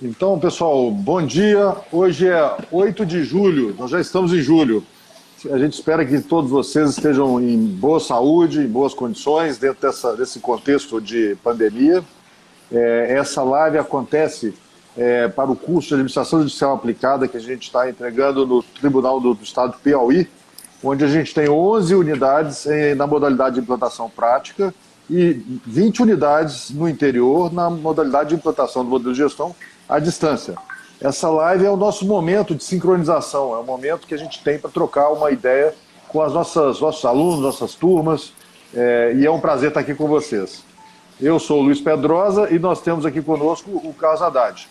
Então, pessoal, bom dia. Hoje é 8 de julho, nós já estamos em julho. A gente espera que todos vocês estejam em boa saúde, em boas condições, dentro desse contexto de pandemia. Essa live acontece para o curso de Administração Judicial Aplicada que a gente está entregando no Tribunal do Estado do Piauí, onde a gente tem 11 unidades na modalidade de implantação prática e 20 unidades no interior na modalidade de implantação do modelo de gestão à distância. Essa live é o nosso momento de sincronização, é o momento que a gente tem para trocar uma ideia com nossos alunos, nossas turmas, e é um prazer estar aqui com vocês. Eu sou o Luiz Pedrosa e nós temos aqui conosco o Carlos Haddad.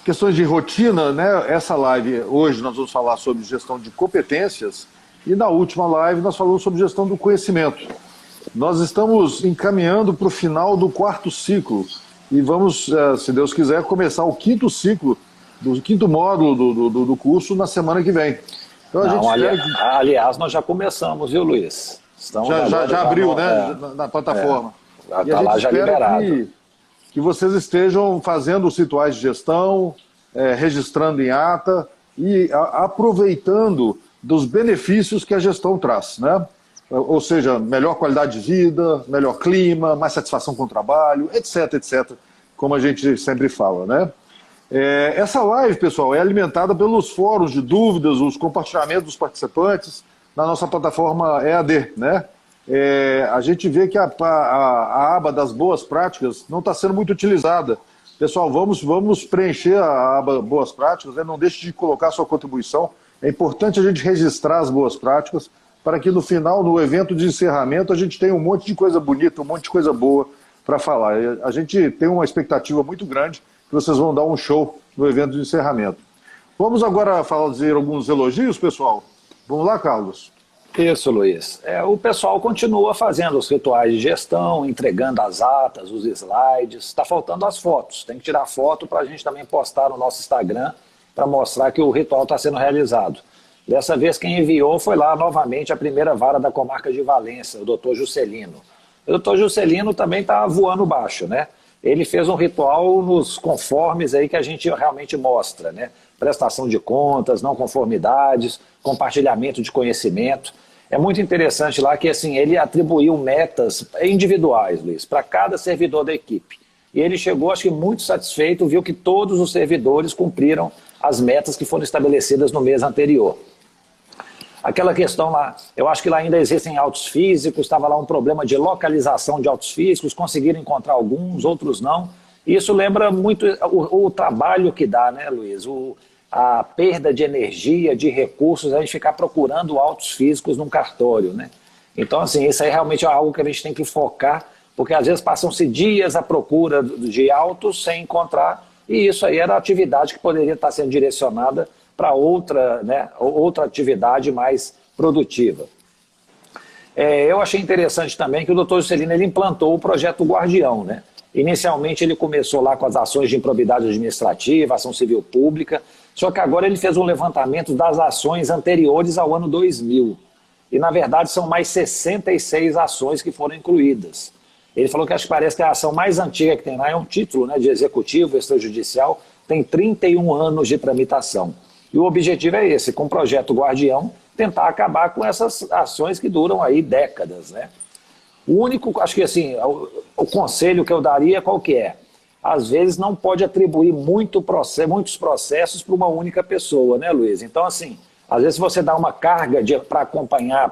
Questões de rotina, né? Essa live, hoje nós vamos falar sobre gestão de competências e na última live nós falamos sobre gestão do conhecimento. Nós estamos encaminhando para o final do quarto ciclo e vamos, se Deus quiser, começar o quinto ciclo, do quinto módulo do curso na semana que vem. Então, aliás, nós já começamos, viu, Luiz? Já abriu, né, na plataforma. Já está lá, já liberado. Que vocês estejam fazendo os rituais de gestão, registrando em ata e aproveitando dos benefícios que a gestão traz, né? Ou seja, melhor qualidade de vida, melhor clima, mais satisfação com o trabalho, etc, etc, como a gente sempre fala, né? Essa live, pessoal, é alimentada pelos fóruns de dúvidas, os compartilhamentos dos participantes na nossa plataforma EAD, né? A gente vê que a aba das boas práticas não está sendo muito utilizada. Pessoal, vamos preencher a aba boas práticas, né? Não deixe de colocar a sua contribuição. É importante a gente registrar as boas práticas para que no final, no evento de encerramento, a gente tenha um monte de coisa bonita, um monte de coisa boa para falar. A gente tem uma expectativa muito grande que vocês vão dar um show no evento de encerramento. Vamos agora fazer alguns elogios, pessoal? Vamos lá, Carlos? Isso, Luiz. O pessoal continua fazendo os rituais de gestão, entregando as atas, os slides. Está faltando as fotos. Tem que tirar foto para a gente também postar no nosso Instagram para mostrar que o ritual está sendo realizado. Dessa vez quem enviou foi lá novamente a primeira vara da comarca de Valença, o doutor Juscelino. O doutor Juscelino também está voando baixo, né? Ele fez um ritual nos conformes aí que a gente realmente mostra, né? Prestação de contas, não conformidades, compartilhamento de conhecimento. É muito interessante lá que assim, ele atribuiu metas individuais, Luiz, para cada servidor da equipe. E ele chegou, acho que muito satisfeito, viu que todos os servidores cumpriram as metas que foram estabelecidas no mês anterior. Aquela questão lá, eu acho que lá ainda existem autos físicos, estava lá um problema de localização de autos físicos, conseguiram encontrar alguns, outros não. Isso lembra muito o trabalho que dá, né, Luiz? A perda de energia, de recursos, a gente ficar procurando autos físicos num cartório, né? Então, assim, isso aí realmente é algo que a gente tem que focar, porque às vezes passam-se dias à procura de autos sem encontrar, e isso aí era atividade que poderia estar sendo direcionada para outra, né, outra atividade mais produtiva. Eu achei interessante também que o doutor Juscelino ele implantou o projeto Guardião, né? Inicialmente ele começou lá com as ações de improbidade administrativa, ação civil pública, só que agora ele fez um levantamento das ações anteriores ao ano 2000. E na verdade são mais 66 ações que foram incluídas. Ele falou que acho que parece que a ação mais antiga que tem lá é um título, né, de executivo extrajudicial, tem 31 anos de tramitação. E o objetivo é esse, com o projeto Guardião, tentar acabar com essas ações que duram aí décadas, né? O único, acho que assim, o conselho que eu daria qual que é? Às vezes não pode atribuir muitos processos para uma única pessoa, né, Luiz? Então, assim, às vezes você dá uma carga para acompanhar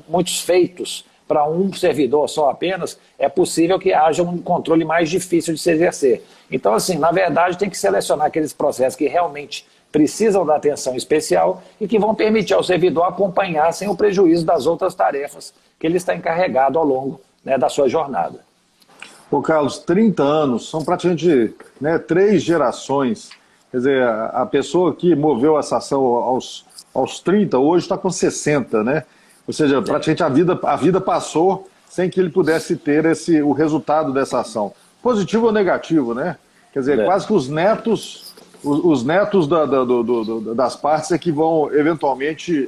muitos feitos para um servidor só apenas, é possível que haja um controle mais difícil de se exercer. Então, assim, na verdade, tem que selecionar aqueles processos que realmente precisam da atenção especial e que vão permitir ao servidor acompanhar sem o prejuízo das outras tarefas que ele está encarregado ao longo, né, da sua jornada. Ô Carlos, 30 anos, são praticamente, né, 3 gerações. Quer dizer, a pessoa que moveu essa ação aos 30, hoje está com 60, né? Ou seja, praticamente a vida passou sem que ele pudesse ter o resultado dessa ação. Positivo ou negativo, né? Quer dizer, quase que os netos das partes é que vão eventualmente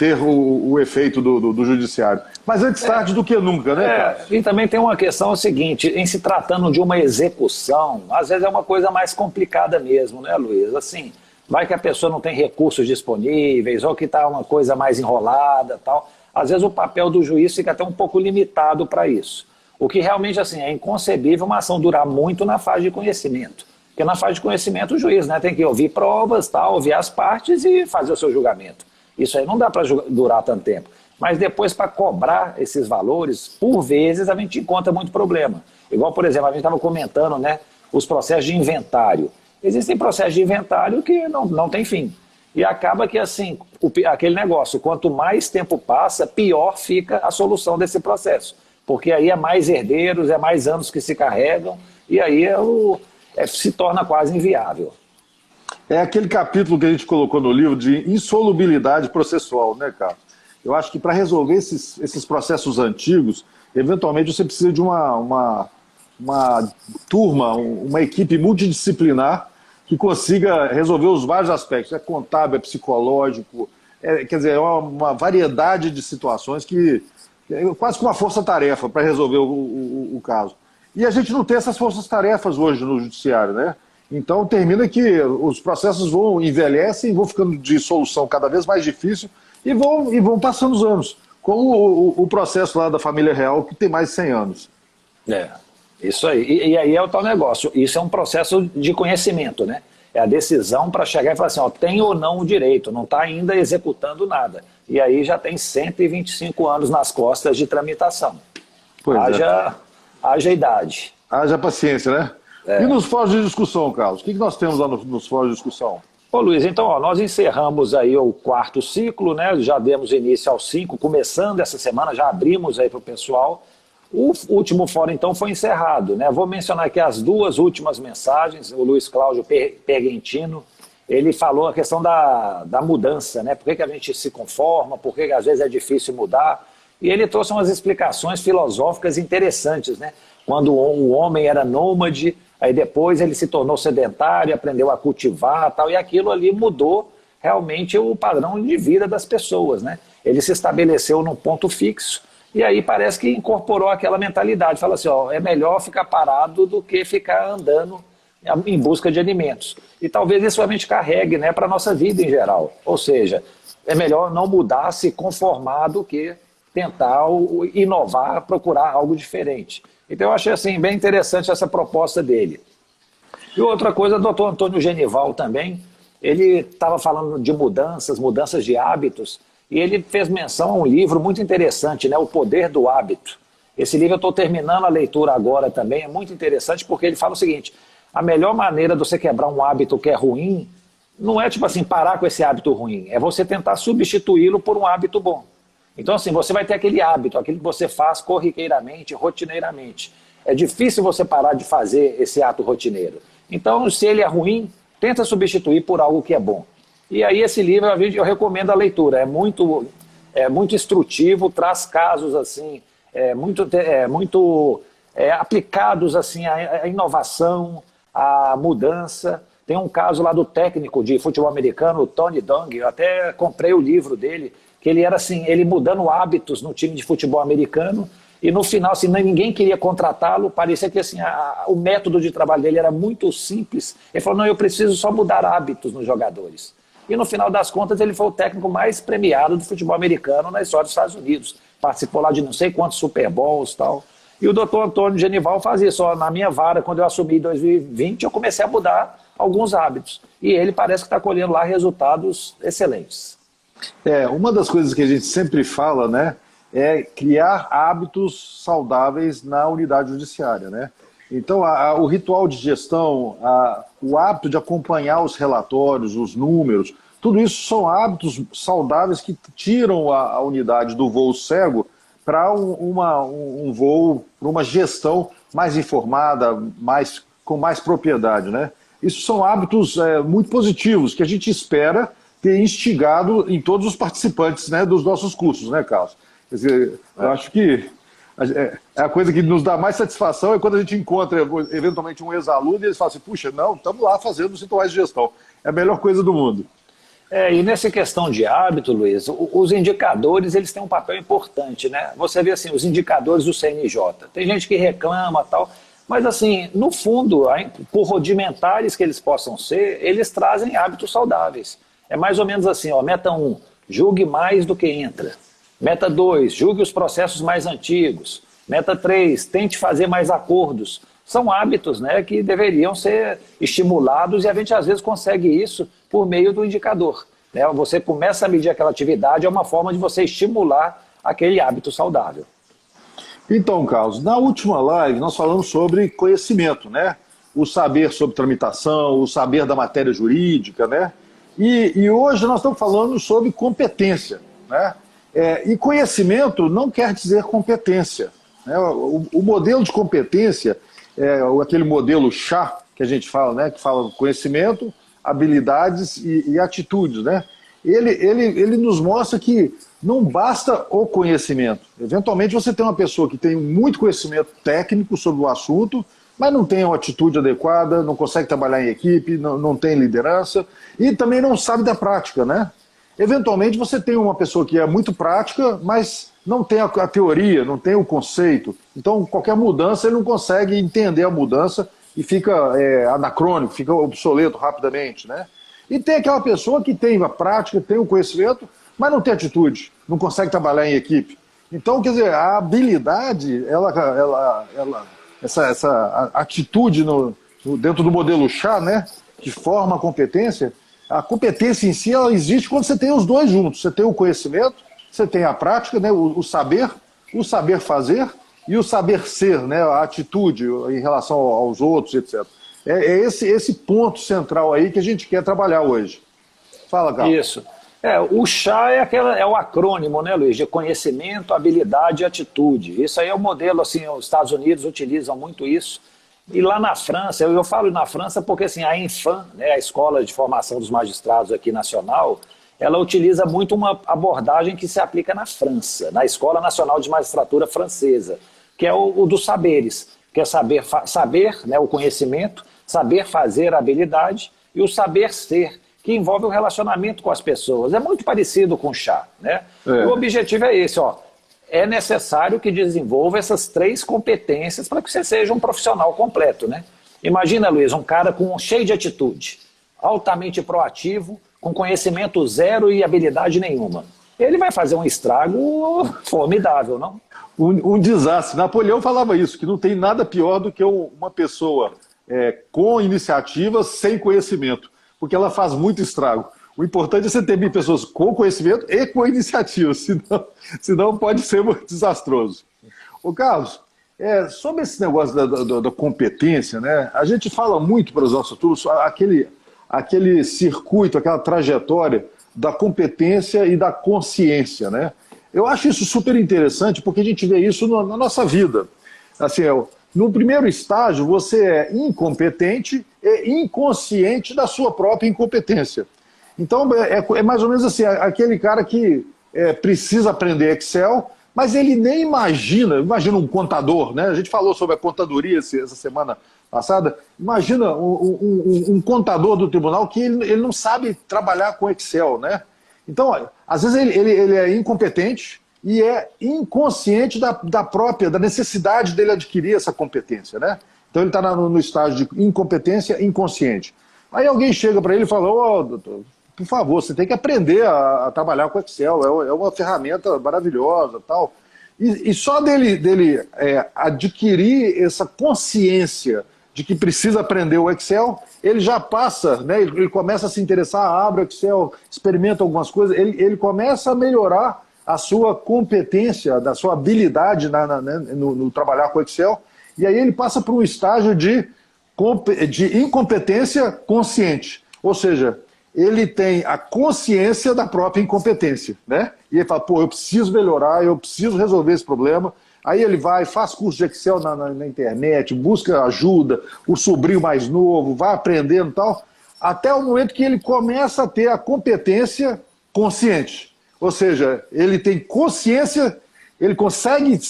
ter o efeito do judiciário. Mas antes tarde do que nunca, né, cara? E também tem uma questão seguinte, em se tratando de uma execução, às vezes é uma coisa mais complicada mesmo, né, Luiz? Assim, vai que a pessoa não tem recursos disponíveis, ou que está uma coisa mais enrolada, tal. Às vezes o papel do juiz fica até um pouco limitado para isso. O que realmente assim, é inconcebível uma ação durar muito na fase de conhecimento. Porque na fase de conhecimento o juiz, né, tem que ouvir provas, tal, ouvir as partes e fazer o seu julgamento. Isso aí não dá para durar tanto tempo. Mas depois, para cobrar esses valores, por vezes a gente encontra muito problema. Igual, por exemplo, a gente estava comentando, né, os processos de inventário. Existem processos de inventário que não tem fim. E acaba que, assim, aquele negócio, quanto mais tempo passa, pior fica a solução desse processo. Porque aí é mais herdeiros, é mais anos que se carregam, e aí se torna quase inviável. É aquele capítulo que a gente colocou no livro de insolubilidade processual, né, cara? Eu acho que para resolver esses processos antigos, eventualmente você precisa de uma turma, uma equipe multidisciplinar que consiga resolver os vários aspectos. É contábil, é psicológico, quer dizer, é uma variedade de situações que é quase que uma força-tarefa para resolver o caso. E a gente não tem essas forças-tarefas hoje no judiciário, né? Então termina que os processos envelhecem, vão ficando de solução cada vez mais difícil e vão passando os anos. Como o processo lá da família real, que tem mais de 100 anos. Isso aí. E aí é o tal negócio. Isso é um processo de conhecimento, né? É a decisão para chegar e falar assim, ó, tem ou não o direito, não está ainda executando nada. E aí já tem 125 anos nas costas de tramitação. Haja idade. Haja paciência, né? E nos fóruns de discussão, Carlos? O que nós temos lá nos fóruns de discussão? Ô Luiz, então nós encerramos aí o 4º ciclo, né? Já demos início ao 5, começando essa semana, já abrimos aí para o pessoal. O último fórum, então, foi encerrado, né? Vou mencionar aqui as 2 últimas mensagens. O Luiz Cláudio Pergentino, ele falou a questão da mudança, né? Por que a gente se conforma, por que às vezes é difícil mudar. E ele trouxe umas explicações filosóficas interessantes, né? Quando o homem era nômade, aí depois ele se tornou sedentário, aprendeu a cultivar tal, e aquilo ali mudou realmente o padrão de vida das pessoas, né? Ele se estabeleceu num ponto fixo, e aí parece que incorporou aquela mentalidade, fala assim, ó, é melhor ficar parado do que ficar andando em busca de alimentos. E talvez isso realmente carregue, né, para a nossa vida em geral. Ou seja, é melhor não mudar, se conformar do que tentar inovar, procurar algo diferente. Então eu achei assim, bem interessante essa proposta dele. E outra coisa, o doutor Antônio Genival também, ele estava falando de mudanças de hábitos, e ele fez menção a um livro muito interessante, né, O Poder do Hábito. Esse livro eu estou terminando a leitura agora também, é muito interessante porque ele fala o seguinte, a melhor maneira de você quebrar um hábito que é ruim, não é tipo assim, parar com esse hábito ruim, é você tentar substituí-lo por um hábito bom. Então assim, você vai ter aquele hábito, aquilo que você faz corriqueiramente, rotineiramente. É difícil você parar de fazer esse ato rotineiro. Então, se ele é ruim, tenta substituir por algo que é bom. E aí esse livro eu recomendo a leitura, é muito instrutivo, traz casos assim, muito aplicados assim, à inovação, à mudança. Tem um caso lá do técnico de futebol americano, o Tony Dung, eu até comprei o livro dele, que ele era assim, ele mudando hábitos no time de futebol americano, e no final, assim, ninguém queria contratá-lo, parecia que assim, o método de trabalho dele era muito simples. Ele falou, não, eu preciso só mudar hábitos nos jogadores. E no final das contas, ele foi o técnico mais premiado do futebol americano na história dos Estados Unidos. Participou lá de não sei quantos Super Bowls e tal. E o doutor Antônio Genival fazia isso. Na minha vara, quando eu assumi em 2020, eu comecei a mudar alguns hábitos. E ele parece que está colhendo lá resultados excelentes. Uma das coisas que a gente sempre fala, né, é criar hábitos saudáveis na unidade judiciária, né? Então, o ritual de gestão, o hábito de acompanhar os relatórios, os números, tudo isso são hábitos saudáveis que tiram a unidade do voo cego para um voo, para uma gestão mais informada, com mais propriedade, né? Isso são hábitos muito positivos que a gente espera ter instigado em todos os participantes, né, dos nossos cursos, né, Carlos? Quer dizer, eu acho que a coisa que nos dá mais satisfação é quando a gente encontra, eventualmente, um ex-aluno e eles falam assim, puxa, não, estamos lá fazendo os rituais de gestão. É a melhor coisa do mundo. E nessa questão de hábito, Luiz, os indicadores eles têm um papel importante, né? Você vê assim, os indicadores do CNJ. Tem gente que reclama tal, mas assim, no fundo, por rudimentares que eles possam ser, eles trazem hábitos saudáveis. É mais ou menos assim, ó, meta 1, julgue mais do que entra. Meta 2, julgue os processos mais antigos. Meta 3, tente fazer mais acordos. São hábitos, né, que deveriam ser estimulados e a gente às vezes consegue isso por meio do indicador. Né? Você começa a medir aquela atividade, é uma forma de você estimular aquele hábito saudável. Então, Carlos, na última live nós falamos sobre conhecimento, né? O saber sobre tramitação, o saber da matéria jurídica, né? E hoje nós estamos falando sobre competência, né? E conhecimento não quer dizer competência, né? O modelo de competência aquele modelo chá que a gente fala, né, que fala conhecimento, habilidades e atitudes, né? Ele nos mostra que não basta o conhecimento. Eventualmente você tem uma pessoa que tem muito conhecimento técnico sobre o assunto, mas não tem uma atitude adequada, não consegue trabalhar em equipe, não tem liderança e também não sabe da prática, né? Eventualmente você tem uma pessoa que é muito prática, mas não tem a teoria, não tem o conceito. Então, qualquer mudança, ele não consegue entender a mudança e fica anacrônico, fica obsoleto rapidamente, né? E tem aquela pessoa que tem a prática, tem o conhecimento, mas não tem atitude, não consegue trabalhar em equipe. Então, quer dizer, a habilidade, essa atitude dentro do modelo chá, né, que forma a competência em si, ela existe quando você tem os dois juntos. Você tem o conhecimento, você tem a prática, né, o saber fazer e o saber ser, né, a atitude em relação aos outros, etc. É esse ponto central aí que a gente quer trabalhar hoje. Fala, Carlos. Isso. O chá é o acrônimo, né, Luiz, de conhecimento, habilidade e atitude. Isso aí é o modelo, assim, os Estados Unidos utilizam muito isso. E lá na França, eu falo na França porque assim, a Infam, né, a Escola de Formação dos Magistrados aqui nacional, ela utiliza muito uma abordagem que se aplica na França, na Escola Nacional de Magistratura Francesa, que é o dos saberes, que é saber, né, o conhecimento, saber fazer a habilidade e o saber ser, que envolve o relacionamento com as pessoas. É muito parecido com o chá, né? O objetivo é esse, ó. É necessário que desenvolva essas 3 competências para que você seja um profissional completo, né? Imagina, Luiz, um cara cheio de atitude, altamente proativo, com conhecimento zero e habilidade nenhuma. Ele vai fazer um estrago formidável, não? Um desastre. Napoleão falava isso, que não tem nada pior do que uma pessoa com iniciativa sem conhecimento, porque ela faz muito estrago. O importante é você ter pessoas com conhecimento e com iniciativa, senão pode ser muito desastroso. Ô Carlos, sobre esse negócio da competência, né, a gente fala muito para os nossos alunos aquele circuito, aquela trajetória da competência e da consciência, né? Eu acho isso super interessante porque a gente vê isso na nossa vida. Assim, no primeiro estágio, você é incompetente e inconsciente da sua própria incompetência. Então, é mais ou menos assim, aquele cara que precisa aprender Excel, mas ele nem imagina um contador, né? A gente falou sobre a contadoria essa semana passada. Imagina um contador do tribunal que ele não sabe trabalhar com Excel, né? Então, às vezes ele é incompetente e é inconsciente da necessidade dele adquirir essa competência, né? Então ele está no estágio de incompetência inconsciente. Aí alguém chega para ele e fala, doutor, por favor, você tem que aprender a trabalhar com Excel, é uma ferramenta maravilhosa, tal. E só dele adquirir essa consciência de que precisa aprender o Excel, ele já passa, né, ele começa a se interessar, abre o Excel, experimenta algumas coisas, ele começa a melhorar a sua competência, da sua habilidade no trabalhar com o Excel, e aí ele passa para um estágio de incompetência consciente, ou seja, ele tem a consciência da própria incompetência, né? E ele fala, eu preciso melhorar, eu preciso resolver esse problema. Aí ele vai, faz curso de Excel na internet, busca ajuda, o sobrinho mais novo, vai aprendendo e tal, até o momento que ele começa a ter a competência consciente. Ou seja, ele tem consciência, ele consegue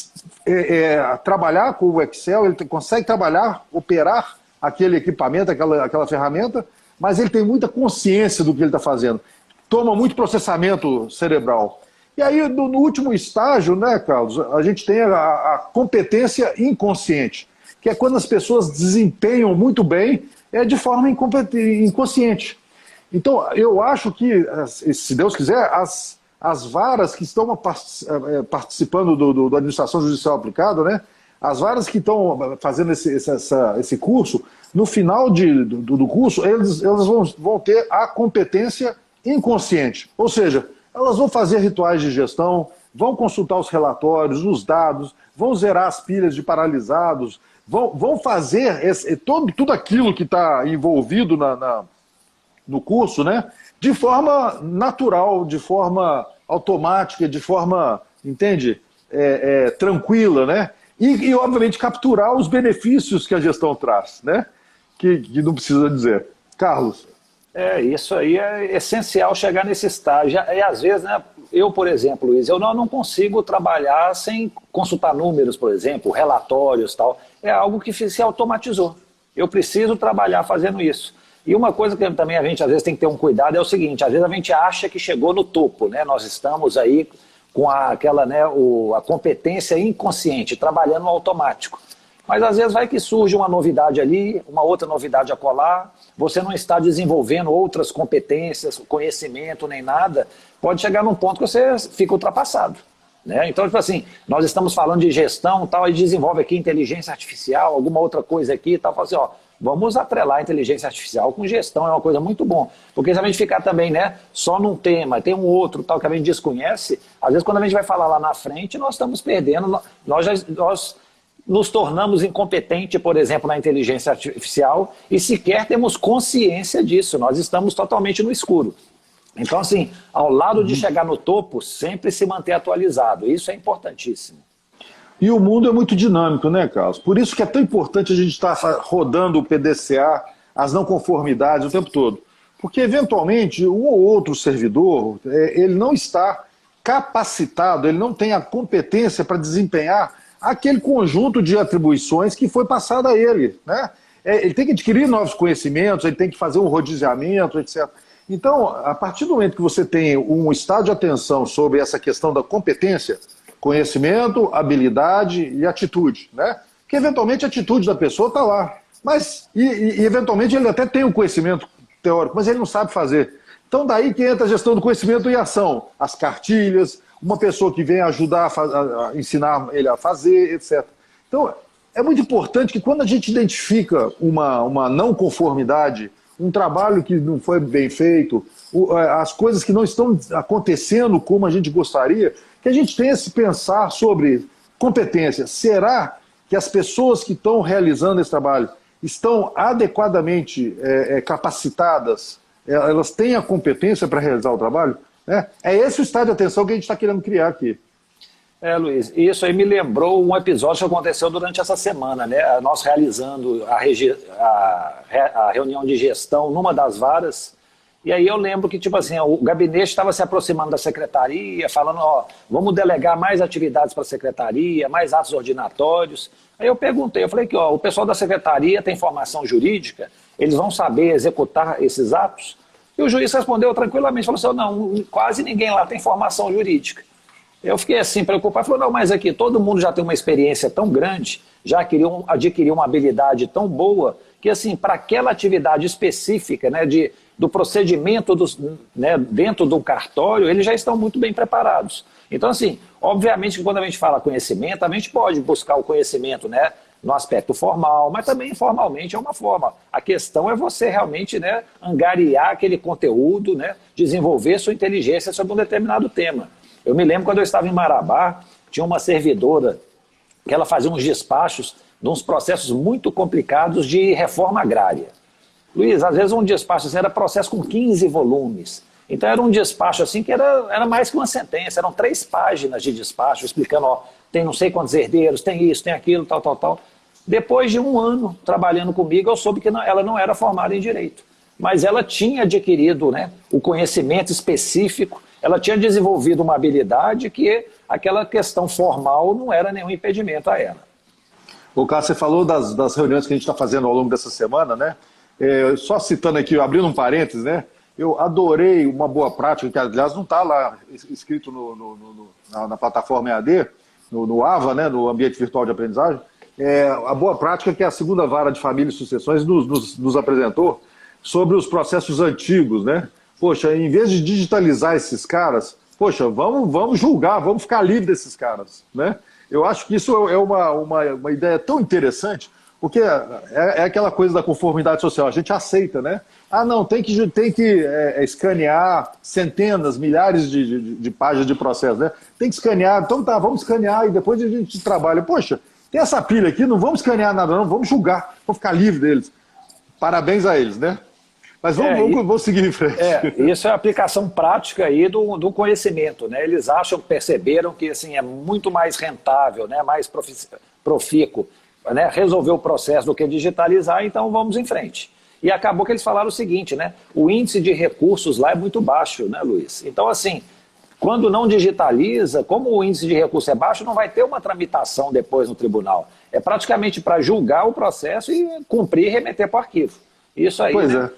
trabalhar com o Excel, ele consegue trabalhar, operar aquele equipamento, aquela ferramenta, mas ele tem muita consciência do que ele está fazendo. toma muito processamento cerebral. E aí, no último estágio, né, Carlos, a gente tem a competência inconsciente, que é quando as pessoas desempenham muito bem de forma inconsciente. Então, eu acho que, se Deus quiser, as varas que estão participando da administração judicial aplicada, né, as varas que estão fazendo esse curso, no final do curso, eles vão ter a competência inconsciente. Ou seja, elas vão fazer rituais de gestão, vão consultar os relatórios, os dados, vão zerar as pilhas de paralisados, vão fazer tudo aquilo que está envolvido no curso, né, de forma natural, de forma automática, de forma, entende, tranquila, né? E, obviamente, capturar os benefícios que a gestão traz, né? Que não precisa dizer. Carlos. Isso aí é essencial chegar nesse estágio. E às vezes, né, eu, por exemplo, Luiz, eu não consigo trabalhar sem consultar números, por exemplo, relatórios e tal. É algo que se automatizou. Eu preciso trabalhar fazendo isso. E uma coisa que também a gente às vezes tem que ter um cuidado é o seguinte, às vezes a gente acha que chegou no topo, né? Nós estamos aí com aquela, né, a competência inconsciente, trabalhando no automático. Mas às vezes vai que surge uma novidade ali, uma outra novidade a colar, você não está desenvolvendo outras competências, conhecimento nem nada, pode chegar num ponto que você fica ultrapassado. Né? Então, tipo assim, nós estamos falando de gestão, tal, e desenvolve aqui inteligência artificial, alguma outra coisa aqui, tal, fala assim, ó, vamos atrelar a inteligência artificial com gestão, é uma coisa muito bom. Porque se a gente ficar também, né, só num tema, tem um outro tal que a gente desconhece, às vezes quando a gente vai falar lá na frente, nós estamos perdendo, nós nos tornamos incompetentes, por exemplo, na inteligência artificial e sequer temos consciência disso, nós estamos totalmente no escuro. Então, assim, ao lado de chegar no topo, sempre se manter atualizado, isso é importantíssimo. E o mundo é muito dinâmico, né, Carlos? Por isso que é tão importante a gente estar rodando o PDCA, as não conformidades o tempo todo. Porque, eventualmente, um ou outro servidor, ele não está capacitado, ele não tem a competência para desempenhar aquele conjunto de atribuições que foi passado a ele, né? Ele tem que adquirir novos conhecimentos, ele tem que fazer um rodiziamento, etc. Então, a partir do momento que você tem um estado de atenção sobre essa questão da competência, conhecimento, habilidade e atitude, né? Porque eventualmente a atitude da pessoa está lá, mas e eventualmente ele até tem o conhecimento teórico, mas ele não sabe fazer. Então daí que entra a gestão do conhecimento e ação, as cartilhas, uma pessoa que vem ajudar a ensinar ele a fazer, etc. Então é muito importante que quando a gente identifica uma não conformidade, um trabalho que não foi bem feito, as coisas que não estão acontecendo como a gente gostaria, que a gente tenha esse pensar sobre competência. Será que as pessoas que estão realizando esse trabalho estão adequadamente capacitadas? Elas têm a competência para realizar o trabalho? É esse o estado de atenção que a gente está querendo criar aqui. Luiz, isso aí me lembrou um episódio que aconteceu durante essa semana, né? Nós realizando a reunião de gestão numa das varas. E aí eu lembro que, tipo assim, o gabinete estava se aproximando da secretaria, falando, ó, vamos delegar mais atividades para a secretaria, mais atos ordinatórios. Aí eu perguntei, eu falei que, ó, o pessoal da secretaria tem formação jurídica, eles vão saber executar esses atos? E o juiz respondeu tranquilamente, falou assim, não, quase ninguém lá tem formação jurídica. Eu fiquei assim, preocupado, falou, não, mas aqui todo mundo já tem uma experiência tão grande, já adquiriu uma habilidade tão boa, que assim, para aquela atividade específica, né, do procedimento dentro do cartório, eles já estão muito bem preparados. Então, assim, obviamente que quando a gente fala conhecimento, a gente pode buscar o conhecimento, né, no aspecto formal, mas também informalmente é uma forma. A questão é você realmente, né, angariar aquele conteúdo, né, desenvolver sua inteligência sobre um determinado tema. Eu me lembro quando eu estava em Marabá, tinha uma servidora que ela fazia uns despachos de uns processos muito complicados de reforma agrária. Luiz, às vezes um despacho assim, era processo com 15 volumes. Então era um despacho assim que era mais que uma sentença, eram 3 páginas de despacho, explicando, ó, tem não sei quantos herdeiros, tem isso, tem aquilo, tal, tal, tal. Depois de um ano trabalhando comigo, eu soube que ela não era formada em Direito. Mas ela tinha adquirido, né, o conhecimento específico, ela tinha desenvolvido uma habilidade que aquela questão formal não era nenhum impedimento a ela. O Cássio, você falou das reuniões que a gente está fazendo ao longo dessa semana, né? Só citando aqui, abrindo um parênteses, né? eu adorei uma boa prática, que aliás não está lá escrito na plataforma EAD, no AVA, né, no Ambiente Virtual de Aprendizagem, a boa prática que a segunda vara de família e sucessões nos apresentou sobre os processos antigos, né? Poxa, em vez de digitalizar esses caras, poxa, vamos julgar, vamos ficar livre desses caras, né? Eu acho que isso é uma ideia tão interessante, porque é aquela coisa da conformidade social, a gente aceita, né? Ah, não, tem que escanear centenas, milhares de páginas de processo, né? Tem que escanear, então tá, vamos escanear e depois a gente trabalha. Poxa, tem essa pilha aqui, não vamos escanear nada não, vamos julgar, vamos ficar livre deles. Parabéns a eles, né? Mas vamos seguir em frente. Isso é a aplicação prática aí do conhecimento, né? Eles perceberam que assim, é muito mais rentável, né? Mais profícuo, né? Resolver o processo do que digitalizar, então vamos em frente. E acabou que eles falaram o seguinte, né? O índice de recursos lá é muito baixo, né, Luiz? Então, assim, quando não digitaliza, como o índice de recurso é baixo, não vai ter uma tramitação depois no tribunal. É praticamente para julgar o processo e cumprir e remeter para o arquivo. Isso aí, pois né?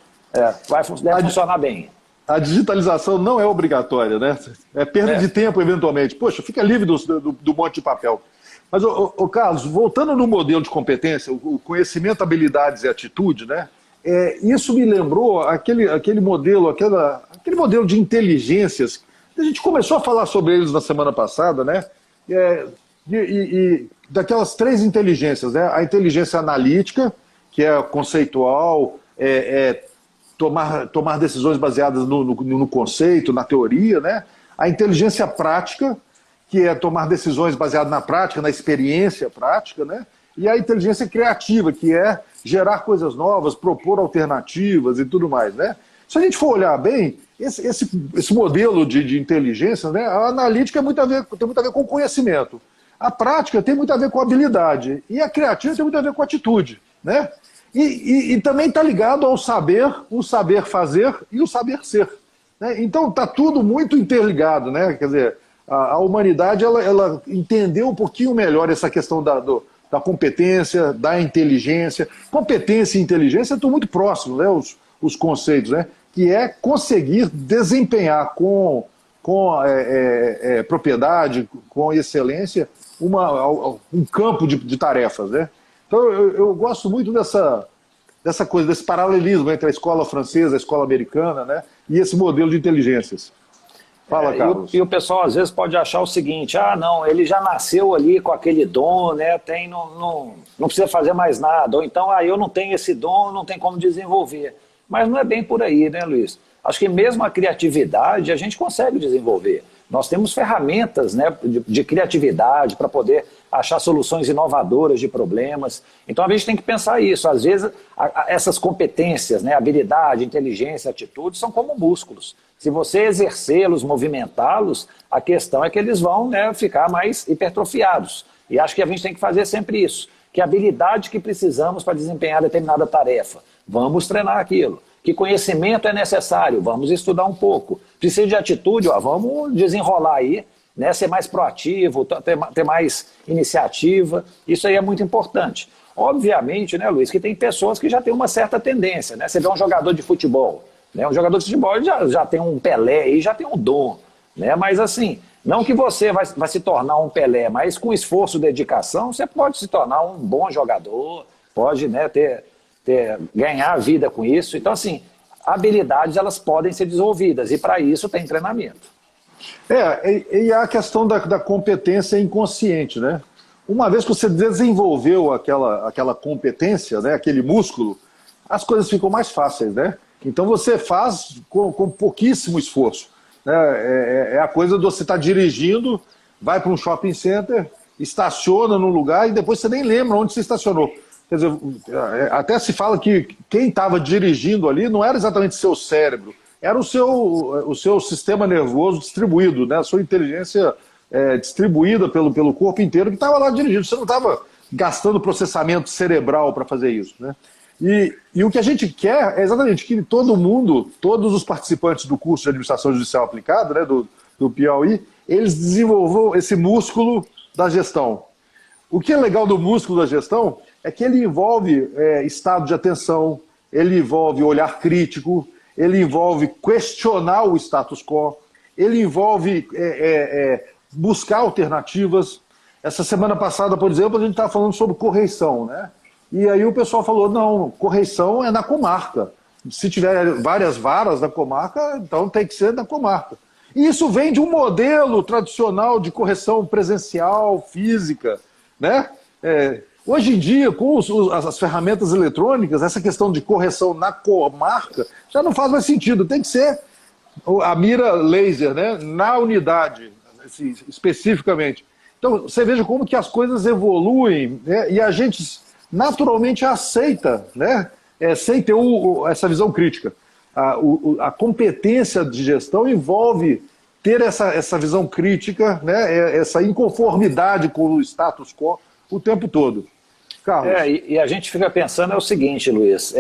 Deve funcionar bem. A digitalização não é obrigatória, né? É perda de tempo, eventualmente. Poxa, fica livre do monte de papel. Mas, Carlos, voltando no modelo de competência, o conhecimento, habilidades e atitude, né? Isso me lembrou aquele modelo de inteligências. A gente começou a falar sobre eles na semana passada, né? Daquelas 3 inteligências, né? A inteligência analítica, que é conceitual, tomar decisões baseadas no conceito, na teoria, né? A inteligência prática, que é tomar decisões baseadas na prática, na experiência prática, né? E a inteligência criativa, que é gerar coisas novas, propor alternativas e tudo mais, né? Se a gente for olhar bem, esse modelo de inteligência, né? A analítica tem muito a ver com conhecimento. A prática tem muito a ver com habilidade. E a criativa tem muito a ver com atitude, né? E também está ligado ao saber, o saber fazer e o saber ser, né? Então está tudo muito interligado, né? Quer dizer, a humanidade ela entendeu um pouquinho melhor essa questão da competência, da inteligência. Competência e inteligência estão muito próximos, né? Os conceitos, né? Que é conseguir desempenhar com propriedade, com excelência, um campo de tarefas, né? Então, eu gosto muito dessa coisa, desse paralelismo entre a escola francesa, a escola americana, né, e esse modelo de inteligências. Fala, Carlos. E o pessoal, às vezes, pode achar o seguinte, não, ele já nasceu ali com aquele dom, né, não precisa fazer mais nada, ou então, eu não tenho esse dom, não tem como desenvolver. Mas não é bem por aí, né, Luiz? Acho que mesmo a criatividade a gente consegue desenvolver. Nós temos ferramentas, né, de criatividade para poder achar soluções inovadoras de problemas. Então a gente tem que pensar isso. Às vezes essas competências, né, habilidade, inteligência, atitude, são como músculos. Se você exercê-los, movimentá-los, a questão é que eles vão, né, ficar mais hipertrofiados. E acho que a gente tem que fazer sempre isso. Que habilidade que precisamos para desempenhar determinada tarefa, vamos treinar aquilo. Que conhecimento é necessário? Vamos estudar um pouco. Precisa de atitude? Vamos desenrolar aí, né? Ser mais proativo, ter mais iniciativa. Isso aí é muito importante. Obviamente, né, Luiz, que tem pessoas que já têm uma certa tendência, né? Você vê um jogador de futebol, né? Um jogador de futebol já tem um Pelé e já tem um dom, né? Mas assim, não que você vai se tornar um Pelé, mas com esforço e dedicação, você pode se tornar um bom jogador, pode, né, ganhar a vida com isso. Então, assim, habilidades elas podem ser desenvolvidas e para isso tem treinamento. E a questão da competência inconsciente, né? Uma vez que você desenvolveu aquela competência, né, aquele músculo, as coisas ficam mais fáceis, né? Então você faz com pouquíssimo esforço, né? É a coisa de você estar dirigindo, vai para um shopping center, estaciona num lugar e depois você nem lembra onde você estacionou. Quer dizer, até se fala que quem estava dirigindo ali não era exatamente seu cérebro, era o seu sistema nervoso distribuído, né? A sua inteligência distribuída pelo corpo inteiro que estava lá dirigindo. Você não estava gastando processamento cerebral para fazer isso, né? E o que a gente quer é exatamente que todo mundo, todos os participantes do curso de Administração Judicial Aplicada, né, do Piauí, eles desenvolvam esse músculo da gestão. O que é legal do músculo da gestão é que ele envolve estado de atenção, ele envolve olhar crítico, ele envolve questionar o status quo, ele envolve buscar alternativas. Essa semana passada, por exemplo, a gente estava falando sobre correição, né? E aí o pessoal falou, não, correição é na comarca. Se tiver várias varas na comarca, então tem que ser na comarca. E isso vem de um modelo tradicional de correção presencial, física, né? Hoje em dia, com as ferramentas eletrônicas, essa questão de correção na comarca já não faz mais sentido. Tem que ser a mira laser, né? Na unidade, assim, especificamente. Então, você veja como que as coisas evoluem, né? E a gente naturalmente aceita, né? Sem ter essa visão crítica. A competência de gestão envolve ter essa visão crítica, né? Essa inconformidade com o status quo o tempo todo. Carlos. E a gente fica pensando o seguinte, Luiz,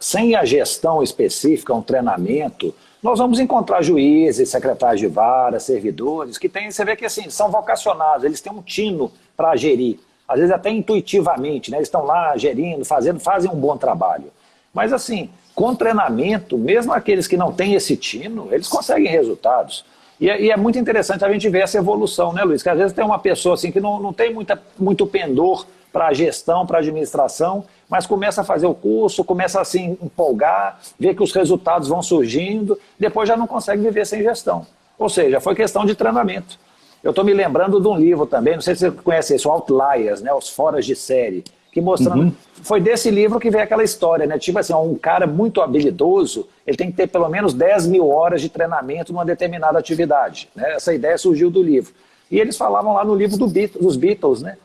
sem a gestão específica, um treinamento, nós vamos encontrar juízes, secretários de vara, servidores, que tem, você vê que assim, são vocacionados, eles têm um tino para gerir, às vezes até intuitivamente, né? Eles estão lá gerindo, fazem um bom trabalho. Mas assim, com treinamento, mesmo aqueles que não têm esse tino, eles conseguem resultados. E é muito interessante a gente ver essa evolução, né, Luiz? Que às vezes tem uma pessoa assim, que não tem muito pendor para a gestão, para a administração, mas começa a fazer o curso, começa a se empolgar, vê que os resultados vão surgindo, depois já não consegue viver sem gestão. Ou seja, foi questão de treinamento. Eu estou me lembrando de um livro também, não sei se você conhece isso, Outliers, né, os Foras de Série, que mostrando, foi desse livro que veio aquela história, né? Tipo assim, um cara muito habilidoso, ele tem que ter pelo menos 10 mil horas de treinamento numa determinada atividade, né? Essa ideia surgiu do livro. E eles falavam lá no livro dos Beatles, né?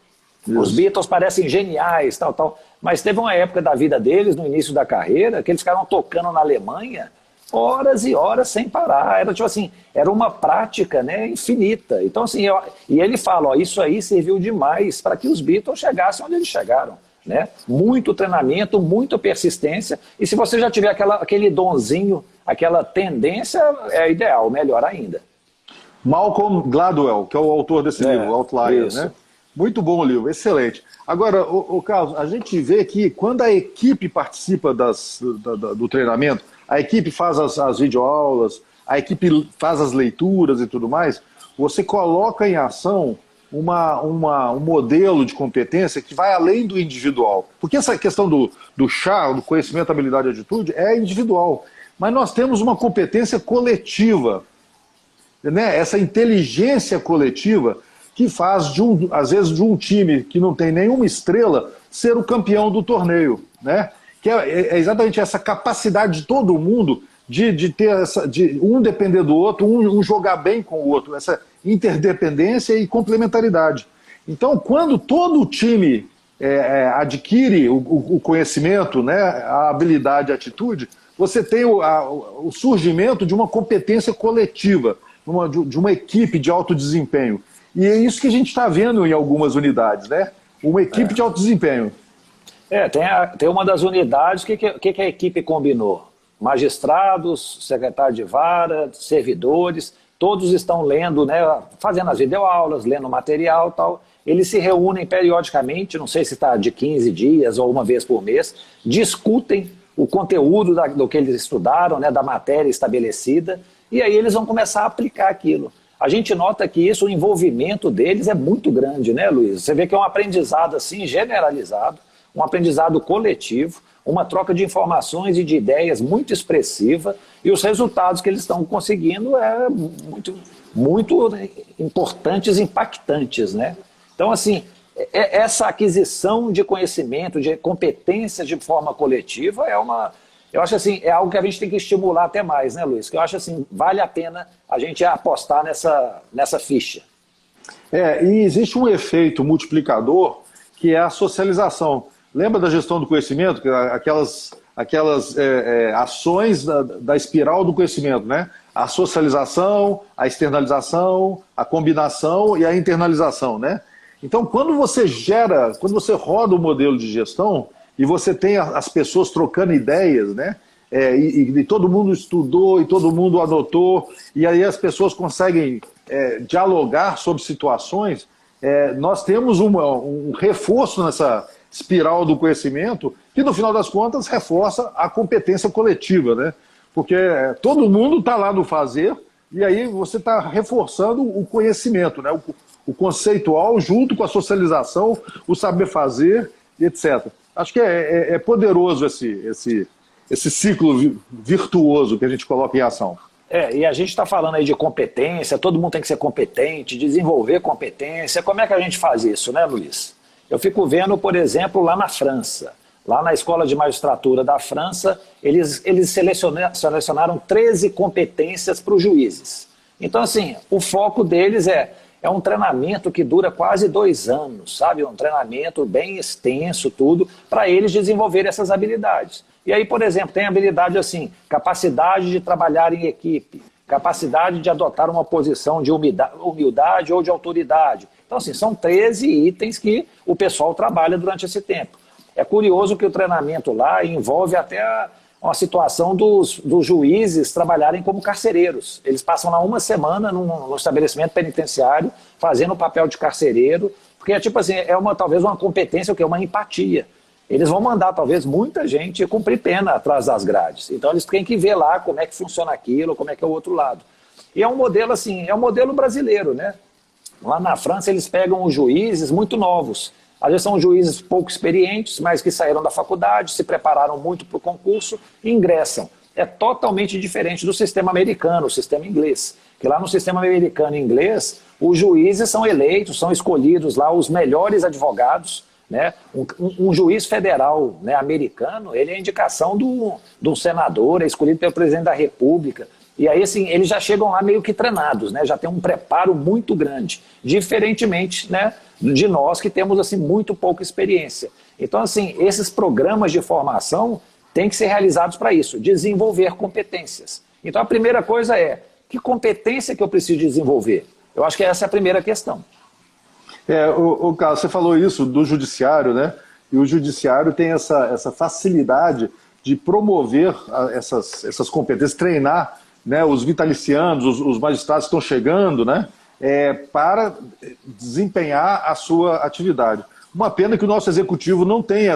Isso. Os Beatles parecem geniais, tal, mas teve uma época da vida deles, no início da carreira, que eles ficaram tocando na Alemanha horas e horas sem parar. Era tipo assim, era uma prática, né, infinita. Então assim, e ele fala, ó, isso aí serviu demais para que os Beatles chegassem onde eles chegaram, né? Muito treinamento, muita persistência, e se você já tiver aquele donzinho, aquela tendência, é ideal, melhor ainda. Malcolm Gladwell, que é o autor desse livro, Outliers, né? Muito bom o livro, excelente. Agora, Carlos, a gente vê que quando a equipe participa do treinamento, a equipe faz as videoaulas, a equipe faz as leituras e tudo mais, você coloca em ação um modelo de competência que vai além do individual. Porque essa questão do chá, do conhecimento, habilidade e atitude, é individual. Mas nós temos uma competência coletiva, né? Essa inteligência coletiva que faz, às vezes, de um time que não tem nenhuma estrela, ser o campeão do torneio, né? Que é exatamente essa capacidade de todo mundo de ter de um depender do outro, um jogar bem com o outro, essa interdependência e complementaridade. Então, quando todo o time adquire o conhecimento, né, a habilidade, a atitude, você tem o surgimento de uma competência coletiva, de uma equipe de alto desempenho. E é isso que a gente está vendo em algumas unidades, né? Uma equipe de alto desempenho. Tem uma das unidades, o que a equipe combinou? Magistrados, secretário de vara, servidores, todos estão lendo, né, fazendo as videoaulas, lendo material e tal. Eles se reúnem periodicamente, não sei se está de 15 dias ou uma vez por mês, discutem o conteúdo do que eles estudaram, né, da matéria estabelecida, e aí eles vão começar a aplicar aquilo. A gente nota que o envolvimento deles é muito grande, né, Luiz? Você vê que é um aprendizado assim generalizado, um aprendizado coletivo, uma troca de informações e de ideias muito expressiva, e os resultados que eles estão conseguindo é muito importantes, impactantes, né? Então, assim, essa aquisição de conhecimento, de competência de forma coletiva eu acho assim, é algo que a gente tem que estimular até mais, né, Luiz? Que eu acho assim, vale a pena a gente apostar nessa ficha. E existe um efeito multiplicador que é a socialização. Lembra da gestão do conhecimento? Aquelas ações da espiral do conhecimento, né? A socialização, a externalização, a combinação e a internalização, né? Então, quando você roda o modelo de gestão e você tem as pessoas trocando ideias, né? E todo mundo estudou e todo mundo anotou, e aí as pessoas conseguem dialogar sobre situações, nós temos um reforço nessa espiral do conhecimento que, no final das contas, reforça a competência coletiva, né? Porque todo mundo está lá no fazer, e aí você está reforçando o conhecimento, né? O conceitual junto com a socialização, o saber fazer, etc. Acho que é poderoso esse ciclo virtuoso que a gente coloca em ação. E a gente está falando aí de competência, todo mundo tem que ser competente, desenvolver competência. Como é que a gente faz isso, né, Luiz? Eu fico vendo, por exemplo, lá na França. Lá na Escola de Magistratura da França, eles selecionaram 13 competências para os juízes. Então, assim, o foco deles é um treinamento que dura quase 2 anos, sabe? Um treinamento bem extenso, tudo, para eles desenvolverem essas habilidades. E aí, por exemplo, tem habilidade assim, capacidade de trabalhar em equipe, capacidade de adotar uma posição de humildade ou de autoridade. Então, assim, são 13 itens que o pessoal trabalha durante esse tempo. É curioso que o treinamento lá envolve até uma situação dos juízes trabalharem como carcereiros. Eles passam lá 1 semana num estabelecimento penitenciário, fazendo o papel de carcereiro, porque é tipo assim, talvez uma competência, o que é uma empatia. Eles vão mandar, talvez, muita gente cumprir pena atrás das grades. Então, eles têm que ver lá como é que funciona aquilo, como é que é o outro lado. E é um modelo assim, é um modelo brasileiro, né? Lá na França, eles pegam os juízes muito novos. Às vezes são juízes pouco experientes, mas que saíram da faculdade, se prepararam muito para o concurso e ingressam. É totalmente diferente do sistema americano, o sistema inglês. Que lá no sistema americano e inglês, os juízes são eleitos, são escolhidos lá os melhores advogados, né? Um juiz federal, né, americano, ele é indicação do senador, é escolhido pelo presidente da República. E aí, assim, eles já chegam lá meio que treinados, né? Já tem um preparo muito grande, diferentemente, né, de nós que temos assim, muito pouca experiência. Então, assim, esses programas de formação têm que ser realizados para isso, desenvolver competências. Então, a primeira coisa é, que competência que eu preciso desenvolver? Eu acho que essa é a primeira questão. Carlos, você falou isso do judiciário, né? E o judiciário tem essa facilidade de promover essas competências, treinar, né, os vitalicianos, os magistrados que estão chegando, né, para desempenhar a sua atividade. Uma pena que o nosso executivo não tem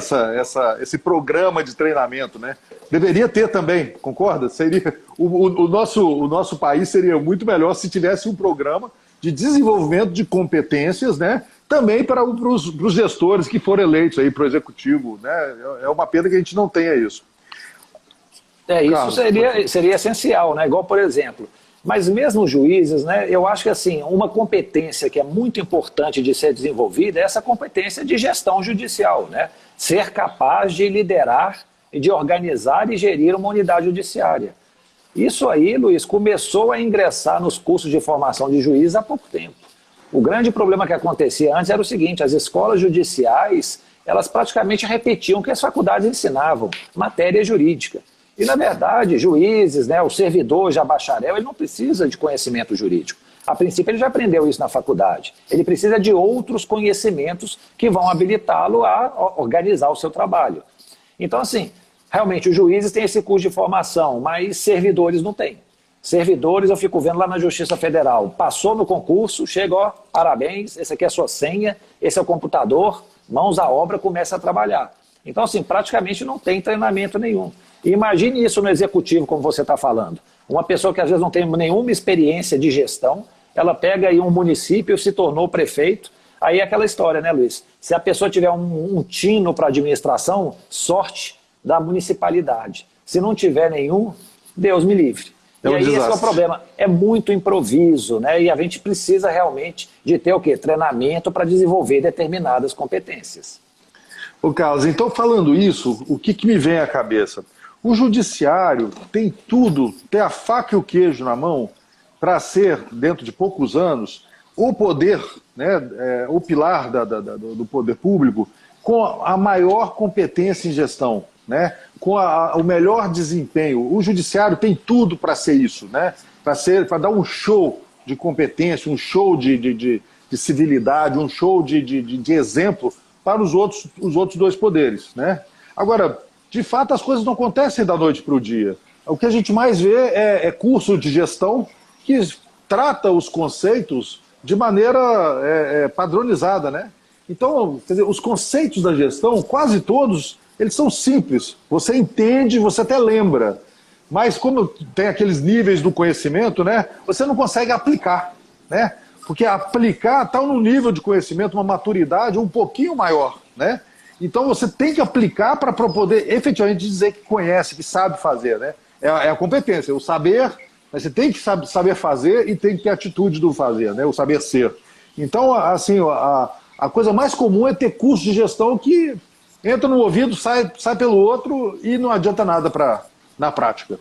esse programa de treinamento, né? Deveria ter também, concorda? O nosso país seria muito melhor se tivesse um programa de desenvolvimento de competências, né, também para os gestores que foram eleitos aí para o executivo, né? É uma pena que a gente não tenha isso. Isso seria essencial, né? Igual, por exemplo, mas mesmo os juízes, né, eu acho que assim, uma competência que é muito importante de ser desenvolvida é essa competência de gestão judicial, né? Ser capaz de liderar, de organizar e gerir uma unidade judiciária. Isso aí, Luiz, começou a ingressar nos cursos de formação de juiz há pouco tempo. O grande problema que acontecia antes era o seguinte, as escolas judiciais, elas praticamente repetiam o que as faculdades ensinavam, matéria jurídica. E, na verdade, juízes, né, o servidor já bacharel, ele não precisa de conhecimento jurídico. A princípio, ele já aprendeu isso na faculdade. Ele precisa de outros conhecimentos que vão habilitá-lo a organizar o seu trabalho. Então, assim, realmente, os juízes têm esse curso de formação, mas servidores não têm. Servidores, eu fico vendo lá na Justiça Federal, passou no concurso, chega, ó, parabéns, esse aqui é a sua senha, esse é o computador, mãos à obra, começa a trabalhar. Então, assim, praticamente não tem treinamento nenhum. E imagine isso no executivo, como você está falando. Uma pessoa que às vezes não tem nenhuma experiência de gestão, ela pega aí um município, se tornou prefeito, aí é aquela história, né, Luiz? Se a pessoa tiver um tino para administração, sorte da municipalidade. Se não tiver nenhum, Deus me livre. E aí esse é o problema, é muito improviso, né? E a gente precisa realmente de ter o quê? Treinamento para desenvolver determinadas competências. Ô Carlos, então falando isso, o que me vem à cabeça? O judiciário tem tudo, tem a faca e o queijo na mão para ser, dentro de poucos anos, o poder, né, o pilar do poder público com a maior competência em gestão, né, com o melhor desempenho. O judiciário tem tudo para ser isso, né, para dar um show de competência, um show de civilidade, um show de exemplo para os outros dois poderes, né? Agora, de fato, as coisas não acontecem da noite para o dia. O que a gente mais vê é curso de gestão que trata os conceitos de maneira padronizada, né? Então, quer dizer, os conceitos da gestão, quase todos, eles são simples. Você entende, você até lembra. mas como tem aqueles níveis do conhecimento, né, você não consegue aplicar, né? Porque aplicar está num nível de conhecimento, uma maturidade um pouquinho maior, né? Então você tem que aplicar para poder efetivamente dizer que conhece, que sabe fazer, né? É a competência, o saber, mas você tem que saber fazer e tem que ter atitude do fazer, né? O saber ser. Então, assim, a coisa mais comum é ter curso de gestão que entra no ouvido, sai pelo outro e não adianta nada na prática.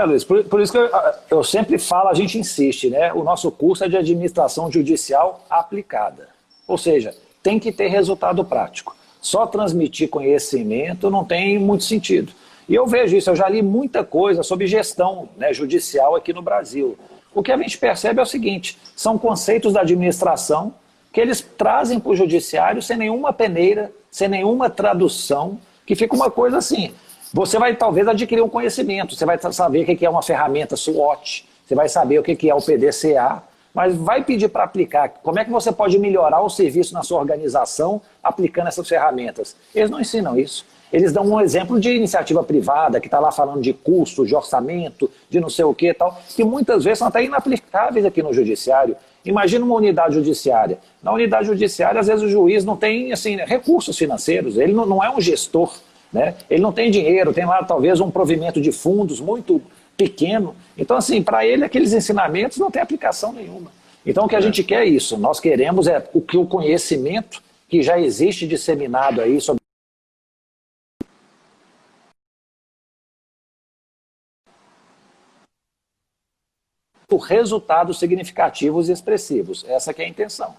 Luiz, por isso que eu sempre falo, a gente insiste, né? O nosso curso é de administração judicial aplicada. Ou seja, tem que ter resultado prático. Só transmitir conhecimento não tem muito sentido. E eu vejo isso, eu já li muita coisa sobre gestão, né, judicial aqui no Brasil. O que a gente percebe é o seguinte, são conceitos da administração que eles trazem para o judiciário sem nenhuma peneira, sem nenhuma tradução, que fica uma coisa assim. Você vai talvez adquirir um conhecimento, você vai saber o que é uma ferramenta SWOT, você vai saber o que é o PDCA, mas vai pedir para aplicar. Como é que você pode melhorar o serviço na sua organização aplicando essas ferramentas? Eles não ensinam isso. Eles dão um exemplo de iniciativa privada, que está lá falando de custo, de orçamento, de não sei o que e tal, que muitas vezes são até inaplicáveis aqui no judiciário. Imagina uma unidade judiciária. Na unidade judiciária, às vezes o juiz não tem assim, recursos financeiros, ele não é um gestor, né? Ele não tem dinheiro, tem lá talvez um provimento de fundos muito pequeno. Então, assim, para ele aqueles ensinamentos não tem aplicação nenhuma. Então, o que a gente quer é isso. Nós queremos o conhecimento que já existe disseminado aí sobre resultados significativos e expressivos. Essa que é a intenção.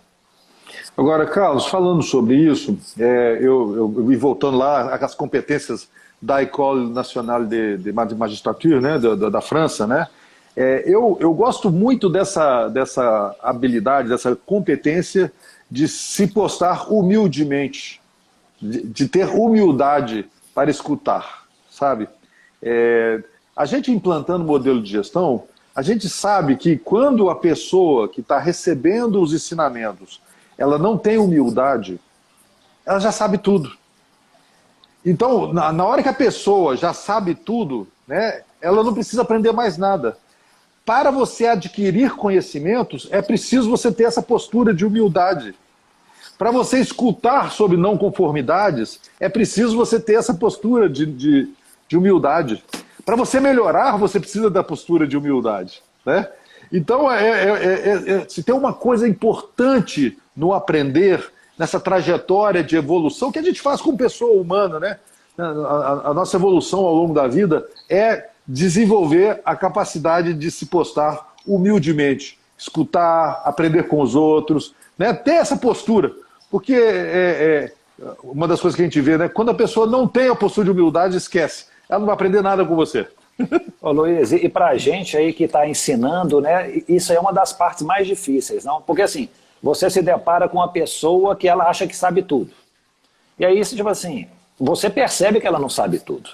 Agora, Carlos, falando sobre isso, e voltando lá às competências da École Nationale de Magistrature, né, da França, né, eu gosto muito dessa habilidade, dessa competência de se postar humildemente, de ter humildade para escutar, sabe? A gente implantando modelo de gestão, a gente sabe que quando a pessoa que está recebendo os ensinamentos, ela não tem humildade, ela já sabe tudo. Então, na hora que a pessoa já sabe tudo, né, ela não precisa aprender mais nada. Para você adquirir conhecimentos, é preciso você ter essa postura de humildade. Para você escutar sobre não conformidades, é preciso você ter essa postura de humildade. Para você melhorar, você precisa da postura de humildade, né? Então, se tem uma coisa importante no aprender, nessa trajetória de evolução que a gente faz como pessoa humana, né? A nossa evolução ao longo da vida é desenvolver a capacidade de se postar humildemente, escutar, aprender com os outros, né? Ter essa postura, porque uma das coisas que a gente vê, né? Quando a pessoa não tem a postura de humildade, esquece, ela não vai aprender nada com você. Ô Luiz, e para a gente aí que está ensinando, né, isso é uma das partes mais difíceis, não? Porque assim, você se depara com uma pessoa que ela acha que sabe tudo. E aí, tipo assim, você percebe que ela não sabe tudo.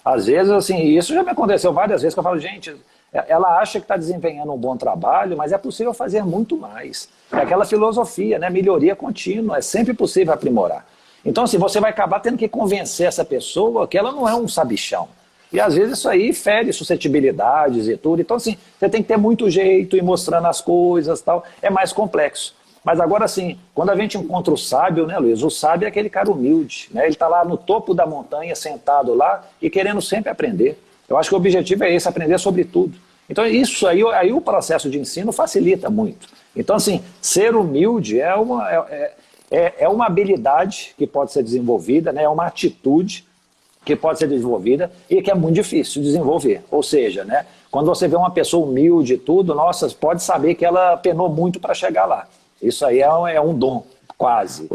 Às vezes, assim, isso já me aconteceu várias vezes, que eu falo, gente, ela acha que está desempenhando um bom trabalho, mas é possível fazer muito mais. É aquela filosofia, né, melhoria contínua, é sempre possível aprimorar. Então, assim, você vai acabar tendo que convencer essa pessoa que ela não é um sabichão. E às vezes isso aí fere suscetibilidades e tudo. Então, assim, você tem que ter muito jeito, ir mostrando as coisas e tal. É mais complexo. Mas agora, assim, quando a gente encontra o sábio, né, Luiz? O sábio é aquele cara humilde, né? Ele está lá no topo da montanha, sentado lá e querendo sempre aprender. Eu acho que o objetivo é esse, aprender sobre tudo. Então, isso aí o processo de ensino facilita muito. Então, assim, ser humilde é uma habilidade que pode ser desenvolvida, né? É uma atitude que pode ser desenvolvida e que é muito difícil de desenvolver. Ou seja, né, quando você vê uma pessoa humilde e tudo, nossa, pode saber que ela penou muito para chegar lá. Isso aí é um dom, quase.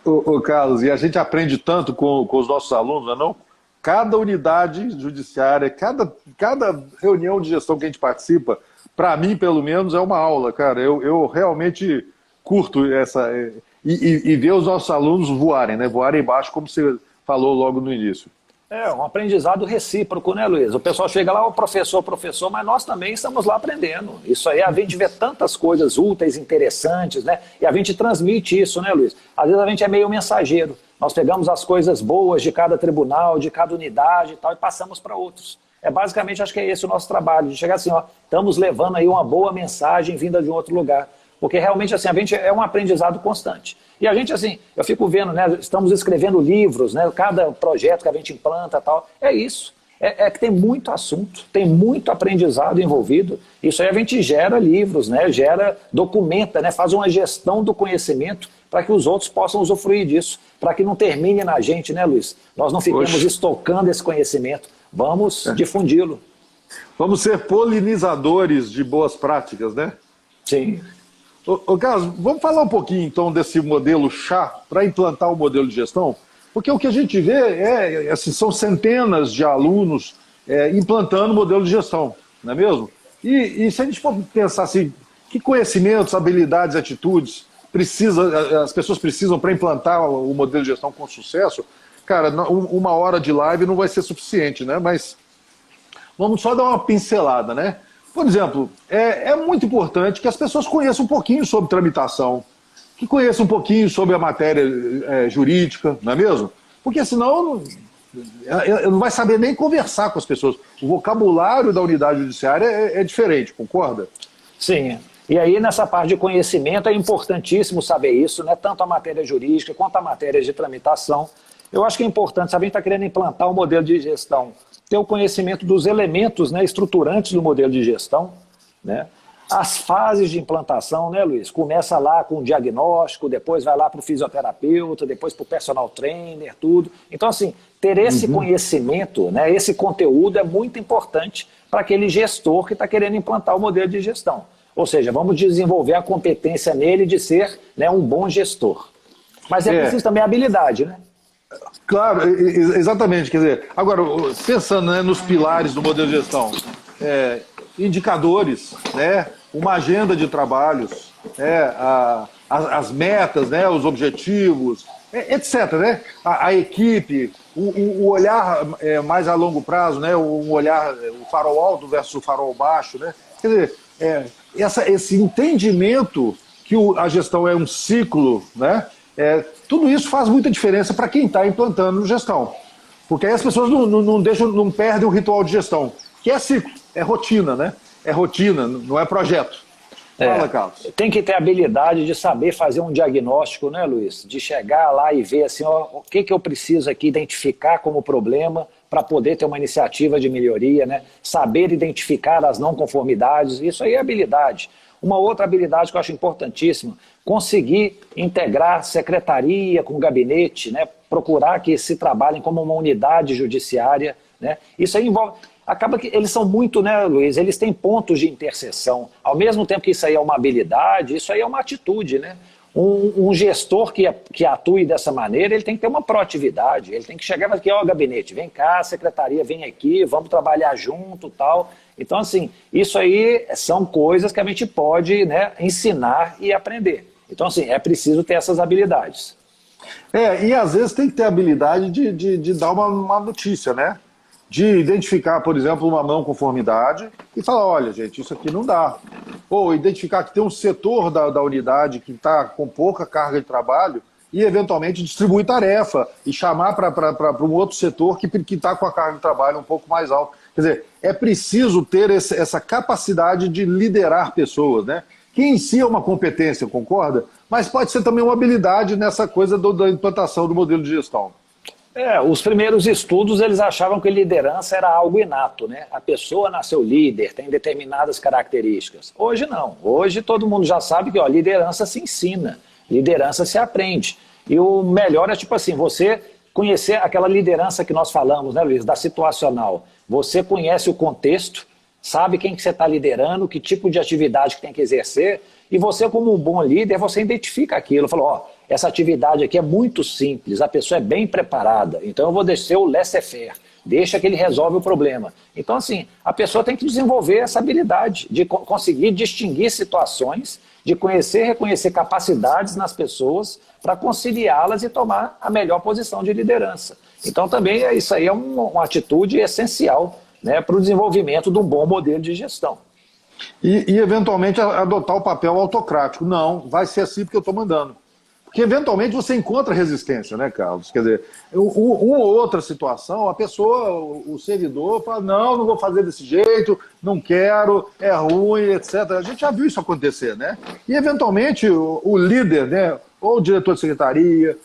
Ô, Carlos, e a gente aprende tanto com os nossos alunos, não é não? Cada unidade judiciária, cada reunião de gestão que a gente participa, para mim, pelo menos, é uma aula, cara. Eu realmente curto essa... E ver os nossos alunos voarem, né? Voarem embaixo, como você falou logo no início. É um aprendizado recíproco, né, Luiz? O pessoal chega lá, o professor, mas nós também estamos lá aprendendo. Isso aí, a gente vê tantas coisas úteis, interessantes, né? E a gente transmite isso, né, Luiz? Às vezes a gente é meio mensageiro. Nós pegamos as coisas boas de cada tribunal, de cada unidade e tal, e passamos para outros. basicamente, acho que é esse o nosso trabalho, de chegar assim, ó, estamos levando aí uma boa mensagem vinda de um outro lugar. Porque realmente, assim, a gente é um aprendizado constante. E a gente, assim, eu fico vendo, né, estamos escrevendo livros, né, cada projeto que a gente implanta e tal, é isso. É que tem muito assunto, tem muito aprendizado envolvido. Isso aí a gente gera livros, né, documenta, né, faz uma gestão do conhecimento para que os outros possam usufruir disso, para que não termine na gente, né, Luiz? Nós não fiquemos estocando esse conhecimento, vamos difundi-lo. Vamos ser polinizadores de boas práticas, né? Sim. Ô, Carlos, vamos falar um pouquinho então desse modelo chá para implantar o modelo de gestão? Porque o que a gente vê assim, são centenas de alunos implantando o modelo de gestão, não é mesmo? E se a gente for pensar assim, que conhecimentos, habilidades, atitudes as pessoas precisam para implantar o modelo de gestão com sucesso, cara, uma hora de live não vai ser suficiente, né? Mas vamos só dar uma pincelada, né? Por exemplo, é muito importante que as pessoas conheçam um pouquinho sobre tramitação, que conheçam um pouquinho sobre a matéria jurídica, não é mesmo? Porque senão não vai saber nem conversar com as pessoas. O vocabulário da unidade judiciária é diferente, concorda? Sim. E aí, nessa parte de conhecimento, é importantíssimo saber isso, né? Tanto a matéria jurídica quanto a matéria de tramitação. Eu acho que é importante, se a gente está querendo implantar um modelo de gestão, ter o conhecimento dos elementos, né, estruturantes do modelo de gestão, né? As fases de implantação, né, Luiz? Começa lá com o diagnóstico, depois vai lá para o fisioterapeuta, depois para o personal trainer, tudo. Então, assim, ter esse conhecimento, né, esse conteúdo é muito importante para aquele gestor que está querendo implantar o modelo de gestão. Ou seja, vamos desenvolver a competência nele de ser, né, um bom gestor. Mas é preciso também habilidade, né? Claro, exatamente. Quer dizer, agora, pensando, né, nos pilares do modelo de gestão, indicadores, né, uma agenda de trabalhos, as metas, né, os objetivos, etc. Né? A equipe, o olhar mais a longo prazo, né, o olhar, o farol alto versus o farol baixo. Né? Quer dizer, esse entendimento que a gestão é um ciclo, né, tudo isso faz muita diferença para quem está implantando gestão. Porque aí as pessoas não perdem o ritual de gestão, que é ciclo, é rotina, né? É rotina, não é projeto. Fala, Carlos. Tem que ter habilidade de saber fazer um diagnóstico, né, Luiz? De chegar lá e ver assim, ó, o que eu preciso aqui identificar como problema para poder ter uma iniciativa de melhoria, né? Saber identificar as não conformidades, isso aí é habilidade. Uma outra habilidade que eu acho importantíssima, conseguir integrar secretaria com gabinete, né? Procurar que se trabalhem como uma unidade judiciária, né? Isso aí envolve... Acaba que eles são muito, né, Luiz? Eles têm pontos de interseção. Ao mesmo tempo que isso aí é uma habilidade, isso aí é uma atitude, né? Um gestor que atue dessa maneira, ele tem que ter uma proatividade, ele tem que chegar aqui, ó, gabinete, vem cá, secretaria, vem aqui, vamos trabalhar junto, tal. Então, assim, isso aí são coisas que a gente pode, né, ensinar e aprender. Então, assim, é preciso ter essas habilidades. E às vezes tem que ter a habilidade de dar uma notícia, né? De identificar, por exemplo, uma não conformidade e falar, olha, gente, isso aqui não dá. Ou identificar que tem um setor da unidade que está com pouca carga de trabalho e, eventualmente, distribuir tarefa e chamar para um outro setor que está com a carga de trabalho um pouco mais alta. Quer dizer, é preciso ter essa capacidade de liderar pessoas, né? Que em si é uma competência, concorda? Mas pode ser também uma habilidade nessa coisa da implantação do modelo de gestão. Os primeiros estudos, eles achavam que liderança era algo inato, né? A pessoa nasceu líder, tem determinadas características. Hoje não. Hoje todo mundo já sabe que, ó, liderança se ensina, liderança se aprende. E o melhor é, tipo assim, você conhecer aquela liderança que nós falamos, né, Luiz, da situacional. Você conhece o contexto, sabe quem que você está liderando, que tipo de atividade que tem que exercer, e você, como um bom líder, você identifica aquilo. Falou, ó, essa atividade aqui é muito simples, a pessoa é bem preparada, então eu vou descer o laissez-faire, deixa que ele resolve o problema. Então, assim, a pessoa tem que desenvolver essa habilidade de conseguir distinguir situações, de conhecer e reconhecer capacidades nas pessoas para conciliá-las e tomar a melhor posição de liderança. Então, também isso aí é uma atitude essencial, né, para o desenvolvimento de um bom modelo de gestão. E eventualmente, adotar o papel autocrático. Não, vai ser assim porque eu estou mandando. que eventualmente você encontra resistência, né, Carlos? Quer dizer, uma ou outra situação, a pessoa, o servidor fala, não, não vou fazer desse jeito, não quero, é ruim, etc. A gente já viu isso acontecer, né? E eventualmente o líder, né, ou o diretor de secretaria,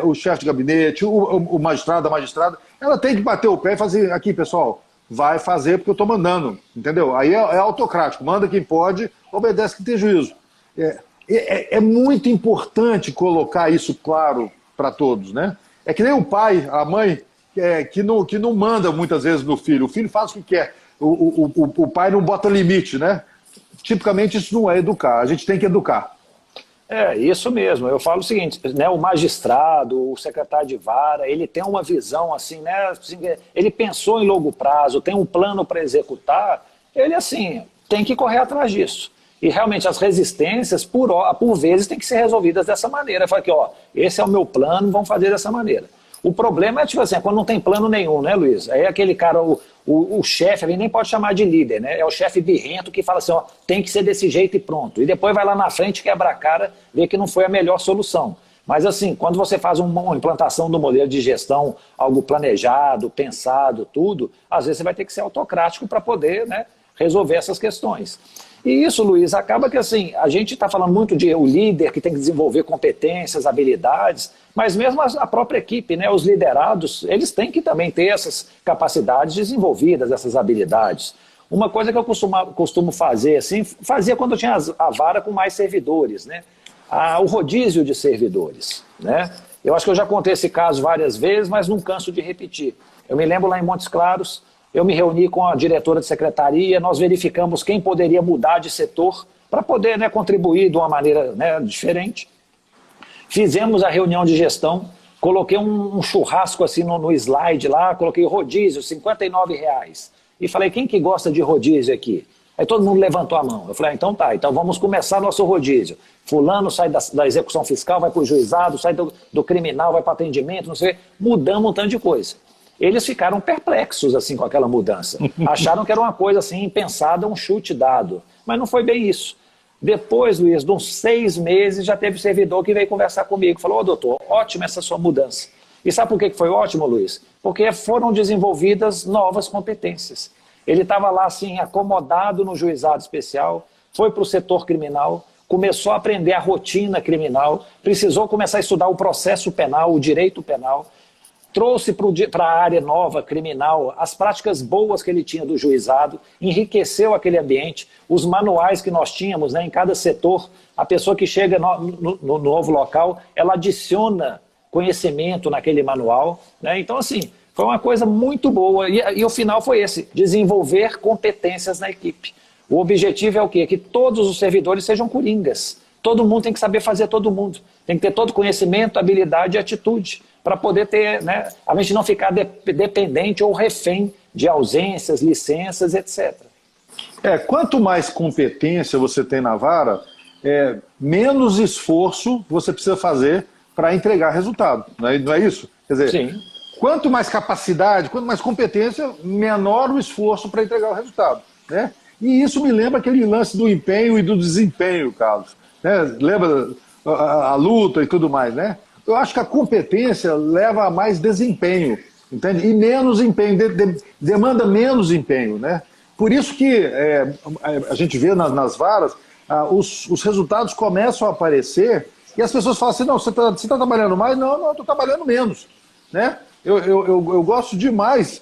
o chefe de gabinete, o magistrado, a magistrada, ela tem que bater o pé e fazer, aqui, pessoal, vai fazer porque eu estou mandando, entendeu? Aí é autocrático, manda quem pode, obedece quem tem juízo. É muito importante colocar isso claro para todos, né? É que nem o pai, a mãe, que não manda muitas vezes no filho. O filho faz o que quer. O pai não bota limite, né? Tipicamente isso não é educar. A gente tem que educar. É, isso mesmo. Eu falo o seguinte, né, o magistrado, o secretário de vara, ele tem uma visão assim, né, assim, ele pensou em longo prazo, tem um plano para executar, ele assim, tem que correr atrás disso. E realmente as resistências, por vezes, têm que ser resolvidas dessa maneira. Fala aqui, ó, esse é o meu plano, vamos fazer dessa maneira. O problema é, tipo assim, quando não tem plano nenhum, né, Luiz? Aí aquele cara, o chefe, a gente nem pode chamar de líder, né? É o chefe birrento que fala assim, ó, tem que ser desse jeito e pronto. E depois vai lá na frente, quebra a cara, vê que não foi a melhor solução. Mas assim, quando você faz uma implantação do modelo de gestão, algo planejado, pensado, tudo, às vezes você vai ter que ser autocrático para poder, né, resolver essas questões. E isso, Luiz, acaba que assim, a gente está falando muito de o líder que tem que desenvolver competências, habilidades, mas mesmo a própria equipe, né, os liderados, eles têm que também ter essas capacidades desenvolvidas, essas habilidades. Uma coisa que eu costumo fazer, assim, fazia quando eu tinha a vara com mais servidores, né? O rodízio de servidores, né? Eu acho que eu já contei esse caso várias vezes, mas não canso de repetir. Eu me lembro lá em Montes Claros, eu me reuni com a diretora de secretaria, nós verificamos quem poderia mudar de setor para poder, né, contribuir de uma maneira, né, diferente. Fizemos a reunião de gestão, coloquei um churrasco assim no slide lá, coloquei rodízio, R$59. E falei, quem que gosta de rodízio aqui? Aí todo mundo levantou a mão. Eu falei, então tá, então vamos começar nosso rodízio. Fulano sai da execução fiscal, vai para o juizado, sai do criminal, vai para atendimento, não sei, mudamos um tanto de coisa. Eles ficaram perplexos assim com aquela mudança. Acharam que era uma coisa assim impensada, um chute dado. Mas não foi bem isso. Depois, Luiz, de uns 6 meses, já teve servidor que veio conversar comigo. Falou, ô doutor, ótima essa sua mudança. E sabe por que foi ótimo, Luiz? Porque foram desenvolvidas novas competências. Ele estava lá assim, acomodado no juizado especial, foi para o setor criminal, começou a aprender a rotina criminal, precisou começar a estudar o processo penal, o direito penal, trouxe para a área nova, criminal, as práticas boas que ele tinha do juizado, enriqueceu aquele ambiente, os manuais que nós tínhamos, né, em cada setor, a pessoa que chega no novo local, ela adiciona conhecimento naquele manual, né? Então assim, foi uma coisa muito boa e o final foi esse, desenvolver competências na equipe. O objetivo é o quê? Que todos os servidores sejam coringas. Todo mundo tem que saber fazer todo mundo. Tem que ter todo conhecimento, habilidade e atitude para poder ter, né, a gente não ficar dependente ou refém de ausências, licenças, etc. Quanto mais competência você tem na vara, menos esforço você precisa fazer para entregar resultado. Não é isso? Quer dizer, sim, quanto mais capacidade, quanto mais competência, menor o esforço para entregar o resultado, né? E isso me lembra aquele lance do empenho e do desempenho, Carlos, né? Lembra a luta e tudo mais, né? Eu acho que a competência leva a mais desempenho, entende? E menos empenho, demanda menos empenho, né? Por isso que a gente vê nas varas, os resultados começam a aparecer e as pessoas falam assim, não, você está trabalhando mais? Não, eu estou trabalhando menos, né? Eu gosto demais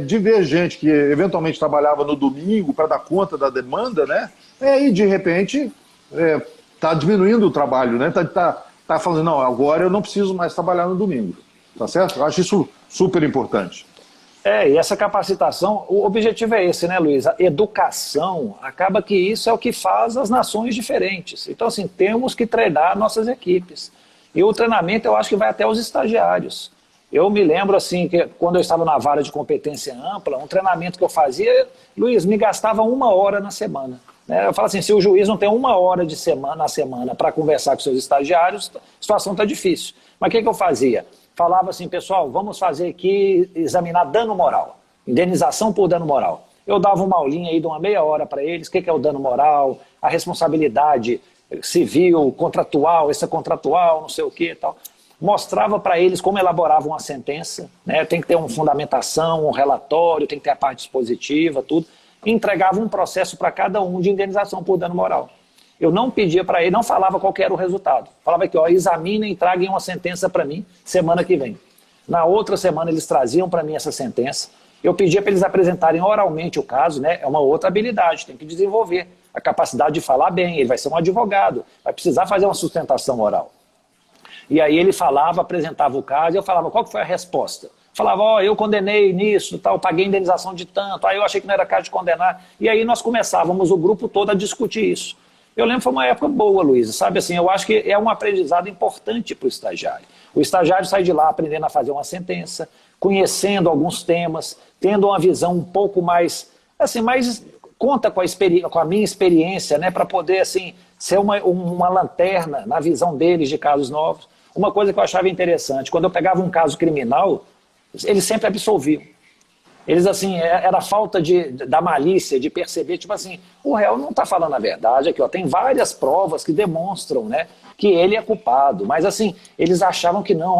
de ver gente que eventualmente trabalhava no domingo para dar conta da demanda, né? E de repente está diminuindo o trabalho, né? Tá falando, não, agora eu não preciso mais trabalhar no domingo, tá certo? Eu acho isso super importante. E essa capacitação, o objetivo é esse, né, Luiz? A educação, acaba que isso é o que faz as nações diferentes. Então, assim, temos que treinar nossas equipes. E o treinamento, eu acho que vai até os estagiários. Eu me lembro, assim, que quando eu estava na vara de competência ampla, um treinamento que eu fazia, Luiz, me gastava 1 hora na semana. Eu falo assim, se o juiz não tem 1 hora na semana para conversar com seus estagiários, a situação está difícil. Mas o que eu fazia? Falava assim, pessoal, vamos fazer aqui, examinar dano moral, indenização por dano moral. Eu dava uma aulinha aí de uma meia hora para eles, o que é o dano moral, a responsabilidade civil, contratual, essa contratual, não sei o que e tal. Mostrava para eles como elaboravam uma sentença, né? Tem que ter uma fundamentação, um relatório, tem que ter a parte dispositiva, tudo. E entregava um processo para cada um de indenização por dano moral. Eu não pedia para ele, não falava qual que era o resultado. Falava aqui, ó, examinem e traguem uma sentença para mim semana que vem. Na outra semana eles traziam para mim essa sentença. Eu pedia para eles apresentarem oralmente o caso, né? É uma outra habilidade, tem que desenvolver a capacidade de falar bem, ele vai ser um advogado, vai precisar fazer uma sustentação oral. E aí ele falava, apresentava o caso, e eu falava, qual que foi a resposta? Falava, ó, eu condenei nisso, tal, paguei indenização de tanto, aí eu achei que não era caso de condenar. E aí nós começávamos o grupo todo a discutir isso. Eu lembro que foi uma época boa, Luiz, sabe assim, eu acho que é um aprendizado importante para o estagiário. O estagiário sai de lá aprendendo a fazer uma sentença, conhecendo alguns temas, tendo uma visão um pouco mais, assim, mais conta com a minha experiência, né, para poder, assim, ser uma lanterna na visão deles de casos novos. Uma coisa que eu achava interessante, quando eu pegava um caso criminal, eles sempre absolviam. Eles, assim, era falta da malícia, de perceber, tipo assim, o réu não está falando a verdade aqui, ó, tem várias provas que demonstram, né, que ele é culpado, mas assim, eles achavam que não,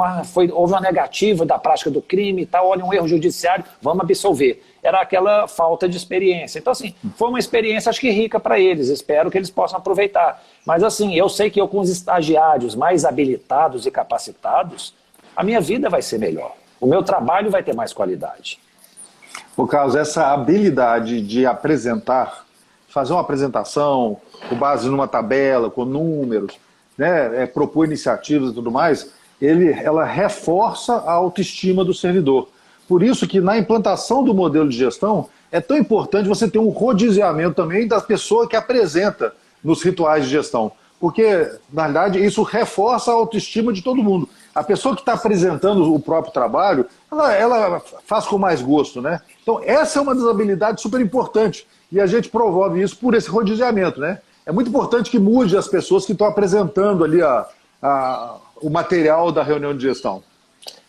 houve uma negativa da prática do crime e tal, olha, um erro judiciário, vamos absolver. Era aquela falta de experiência. Então, assim, foi uma experiência, acho que rica para eles, espero que eles possam aproveitar. Mas, assim, eu sei que eu com os estagiários mais habilitados e capacitados, a minha vida vai ser melhor, o meu trabalho vai ter mais qualidade. Por causa essa habilidade de apresentar, fazer uma apresentação com base numa tabela, com números, né, propor iniciativas e tudo mais, ela reforça a autoestima do servidor. Por isso que na implantação do modelo de gestão é tão importante você ter um rodiziamento também da pessoa que apresenta nos rituais de gestão. Porque, na verdade, isso reforça a autoestima de todo mundo. A pessoa que está apresentando o próprio trabalho, ela faz com mais gosto, né? Então, essa é uma das habilidades super importantes. E a gente promove isso por esse rodiziamento, né? É muito importante que mude as pessoas que estão apresentando ali o material da reunião de gestão.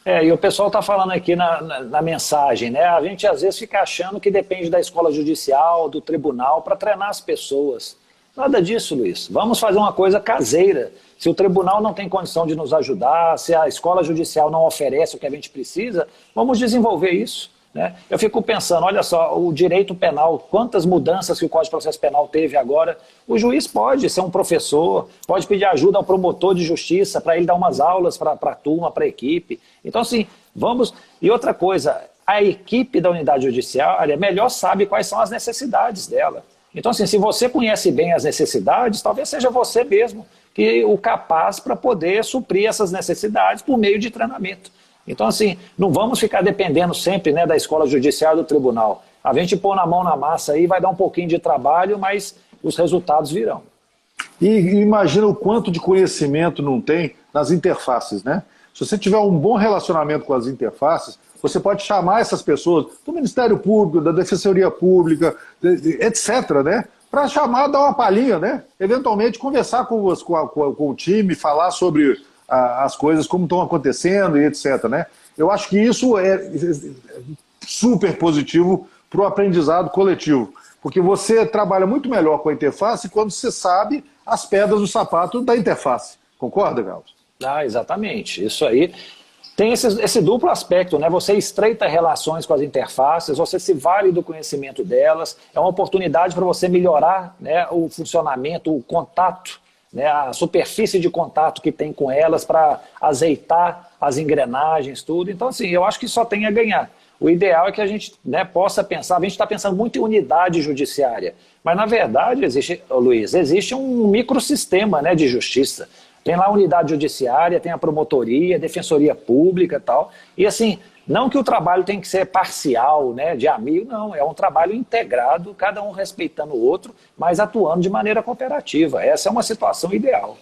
E o pessoal está falando aqui na mensagem, né? A gente às vezes fica achando que depende da escola judicial, do tribunal, para treinar as pessoas. Nada disso, Luiz. Vamos fazer uma coisa caseira. Se o tribunal não tem condição de nos ajudar, se a escola judicial não oferece o que a gente precisa, vamos desenvolver isso, né? Eu fico pensando, olha só, o direito penal, quantas mudanças que o Código de Processo Penal teve agora. O juiz pode ser um professor, pode pedir ajuda ao promotor de justiça para ele dar umas aulas para a turma, para a equipe. Então, assim, vamos... E outra coisa, a equipe da unidade judiciária melhor sabe quais são as necessidades dela. Então, assim, se você conhece bem as necessidades, talvez seja você mesmo o capaz para poder suprir essas necessidades por meio de treinamento. Então, assim, não vamos ficar dependendo sempre, né, da escola judiciária do tribunal. A gente pôr na mão na massa aí, vai dar um pouquinho de trabalho, mas os resultados virão. E imagina o quanto de conhecimento não tem nas interfaces, né? Se você tiver um bom relacionamento com as interfaces, você pode chamar essas pessoas do Ministério Público, da Defensoria Pública, etc., né? Para chamar, dar uma palhinha, né? Eventualmente conversar com o time, falar sobre as coisas, como estão acontecendo e etc., né? Eu acho que isso é super positivo para o aprendizado coletivo, porque você trabalha muito melhor com a interface quando você sabe as pedras do sapato da interface. Concorda, Carlos? Exatamente. Isso aí tem esse duplo aspecto, né? Você estreita relações com as interfaces, você se vale do conhecimento delas, é uma oportunidade para você melhorar, né, o funcionamento, o contato, né, a superfície de contato que tem com elas para azeitar as engrenagens, tudo. Então, assim, eu acho que só tem a ganhar. O ideal é que a gente, né, possa pensar, a gente está pensando muito em unidade judiciária, mas na verdade, existe um microsistema, né, de justiça. Tem lá a unidade judiciária, tem a promotoria, a defensoria pública e tal. E assim, não que o trabalho tem que ser parcial, né, de amigo, não. É um trabalho integrado, cada um respeitando o outro, mas atuando de maneira cooperativa. Essa é uma situação ideal.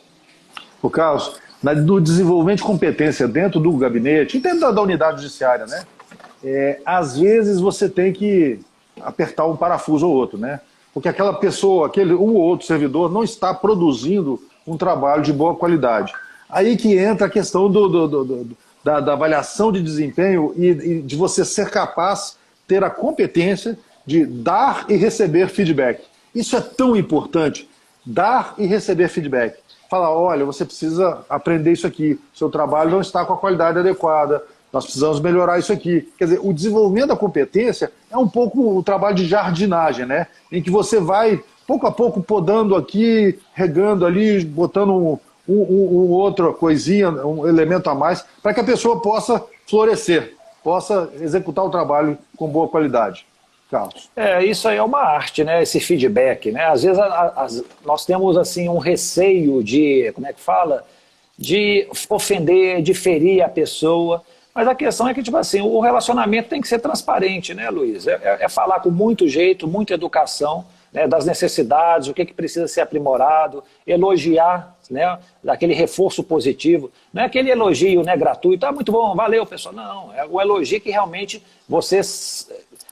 O Carlos, no desenvolvimento de competência dentro do gabinete, dentro da unidade judiciária, né? Às vezes você tem que apertar um parafuso ou outro, né? Porque aquela pessoa, um ou outro servidor não está produzindo um trabalho de boa qualidade. Aí que entra a questão da avaliação de desempenho e de você ser capaz, ter a competência de dar e receber feedback. Isso é tão importante. dar e receber feedback. Falar, olha, você precisa aprender isso aqui, seu trabalho não está com a qualidade adequada, nós precisamos melhorar isso aqui. Quer dizer, o desenvolvimento da competência é um pouco o trabalho de jardinagem, né? Em que você vai, pouco a pouco, podando aqui, regando ali, botando outra coisinha, um elemento a mais, para que a pessoa possa florescer, possa executar o trabalho com boa qualidade. Carlos. Isso aí é uma arte, né? Esse feedback, né? Às vezes nós temos assim um receio de, como é que fala? De ofender, de ferir a pessoa. Mas a questão é que, tipo assim, o relacionamento tem que ser transparente, né, Luiz? É falar com muito jeito, muita educação, né, das necessidades, o que precisa ser aprimorado, elogiar, né, daquele reforço positivo. Não é aquele elogio, né, gratuito, muito bom, valeu, pessoal. Não, é o elogio que realmente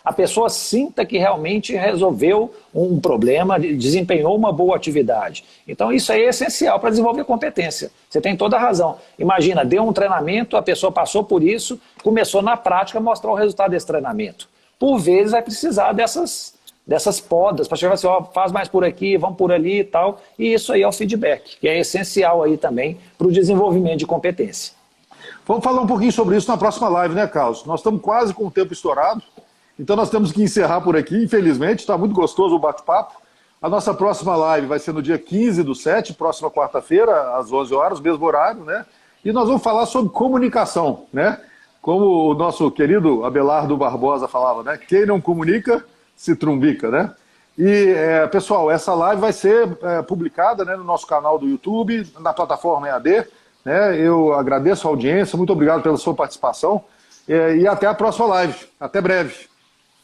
a pessoa sinta que realmente resolveu um problema, desempenhou uma boa atividade. Então isso é essencial para desenvolver competência. Você tem toda a razão. Imagina, deu um treinamento, a pessoa passou por isso, começou na prática a mostrar o resultado desse treinamento. Por vezes vai precisar dessas podas, para chegar assim, ó, faz mais por aqui, vamos por ali e tal. E isso aí é o feedback, que é essencial aí também para o desenvolvimento de competência. Vamos falar um pouquinho sobre isso na próxima live, né, Carlos? Nós estamos quase com o tempo estourado. Então nós temos que encerrar por aqui, infelizmente, está muito gostoso o bate-papo. A nossa próxima live vai ser no dia 15/7, próxima quarta-feira, às 11 horas, mesmo horário, né? E nós vamos falar sobre comunicação, né? Como o nosso querido Abelardo Barbosa falava, né? Quem não comunica, se trumbica, né? E, pessoal, essa live vai ser publicada, né, no nosso canal do YouTube, na plataforma EAD, né? Eu agradeço a audiência, muito obrigado pela sua participação e até a próxima live. Até breve.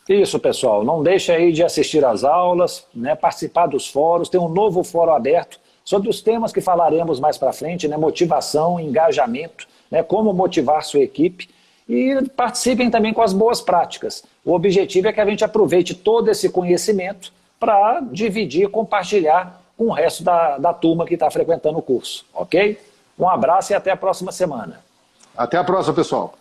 Isso, pessoal. Não deixe aí de assistir às aulas, né, participar dos fóruns. Tem um novo fórum aberto sobre os temas que falaremos mais para frente, né, motivação, engajamento, né, como motivar sua equipe. E participem também com as boas práticas. O objetivo é que a gente aproveite todo esse conhecimento para dividir, compartilhar com o resto da turma que está frequentando o curso. Ok? Um abraço e até a próxima semana. Até a próxima, pessoal.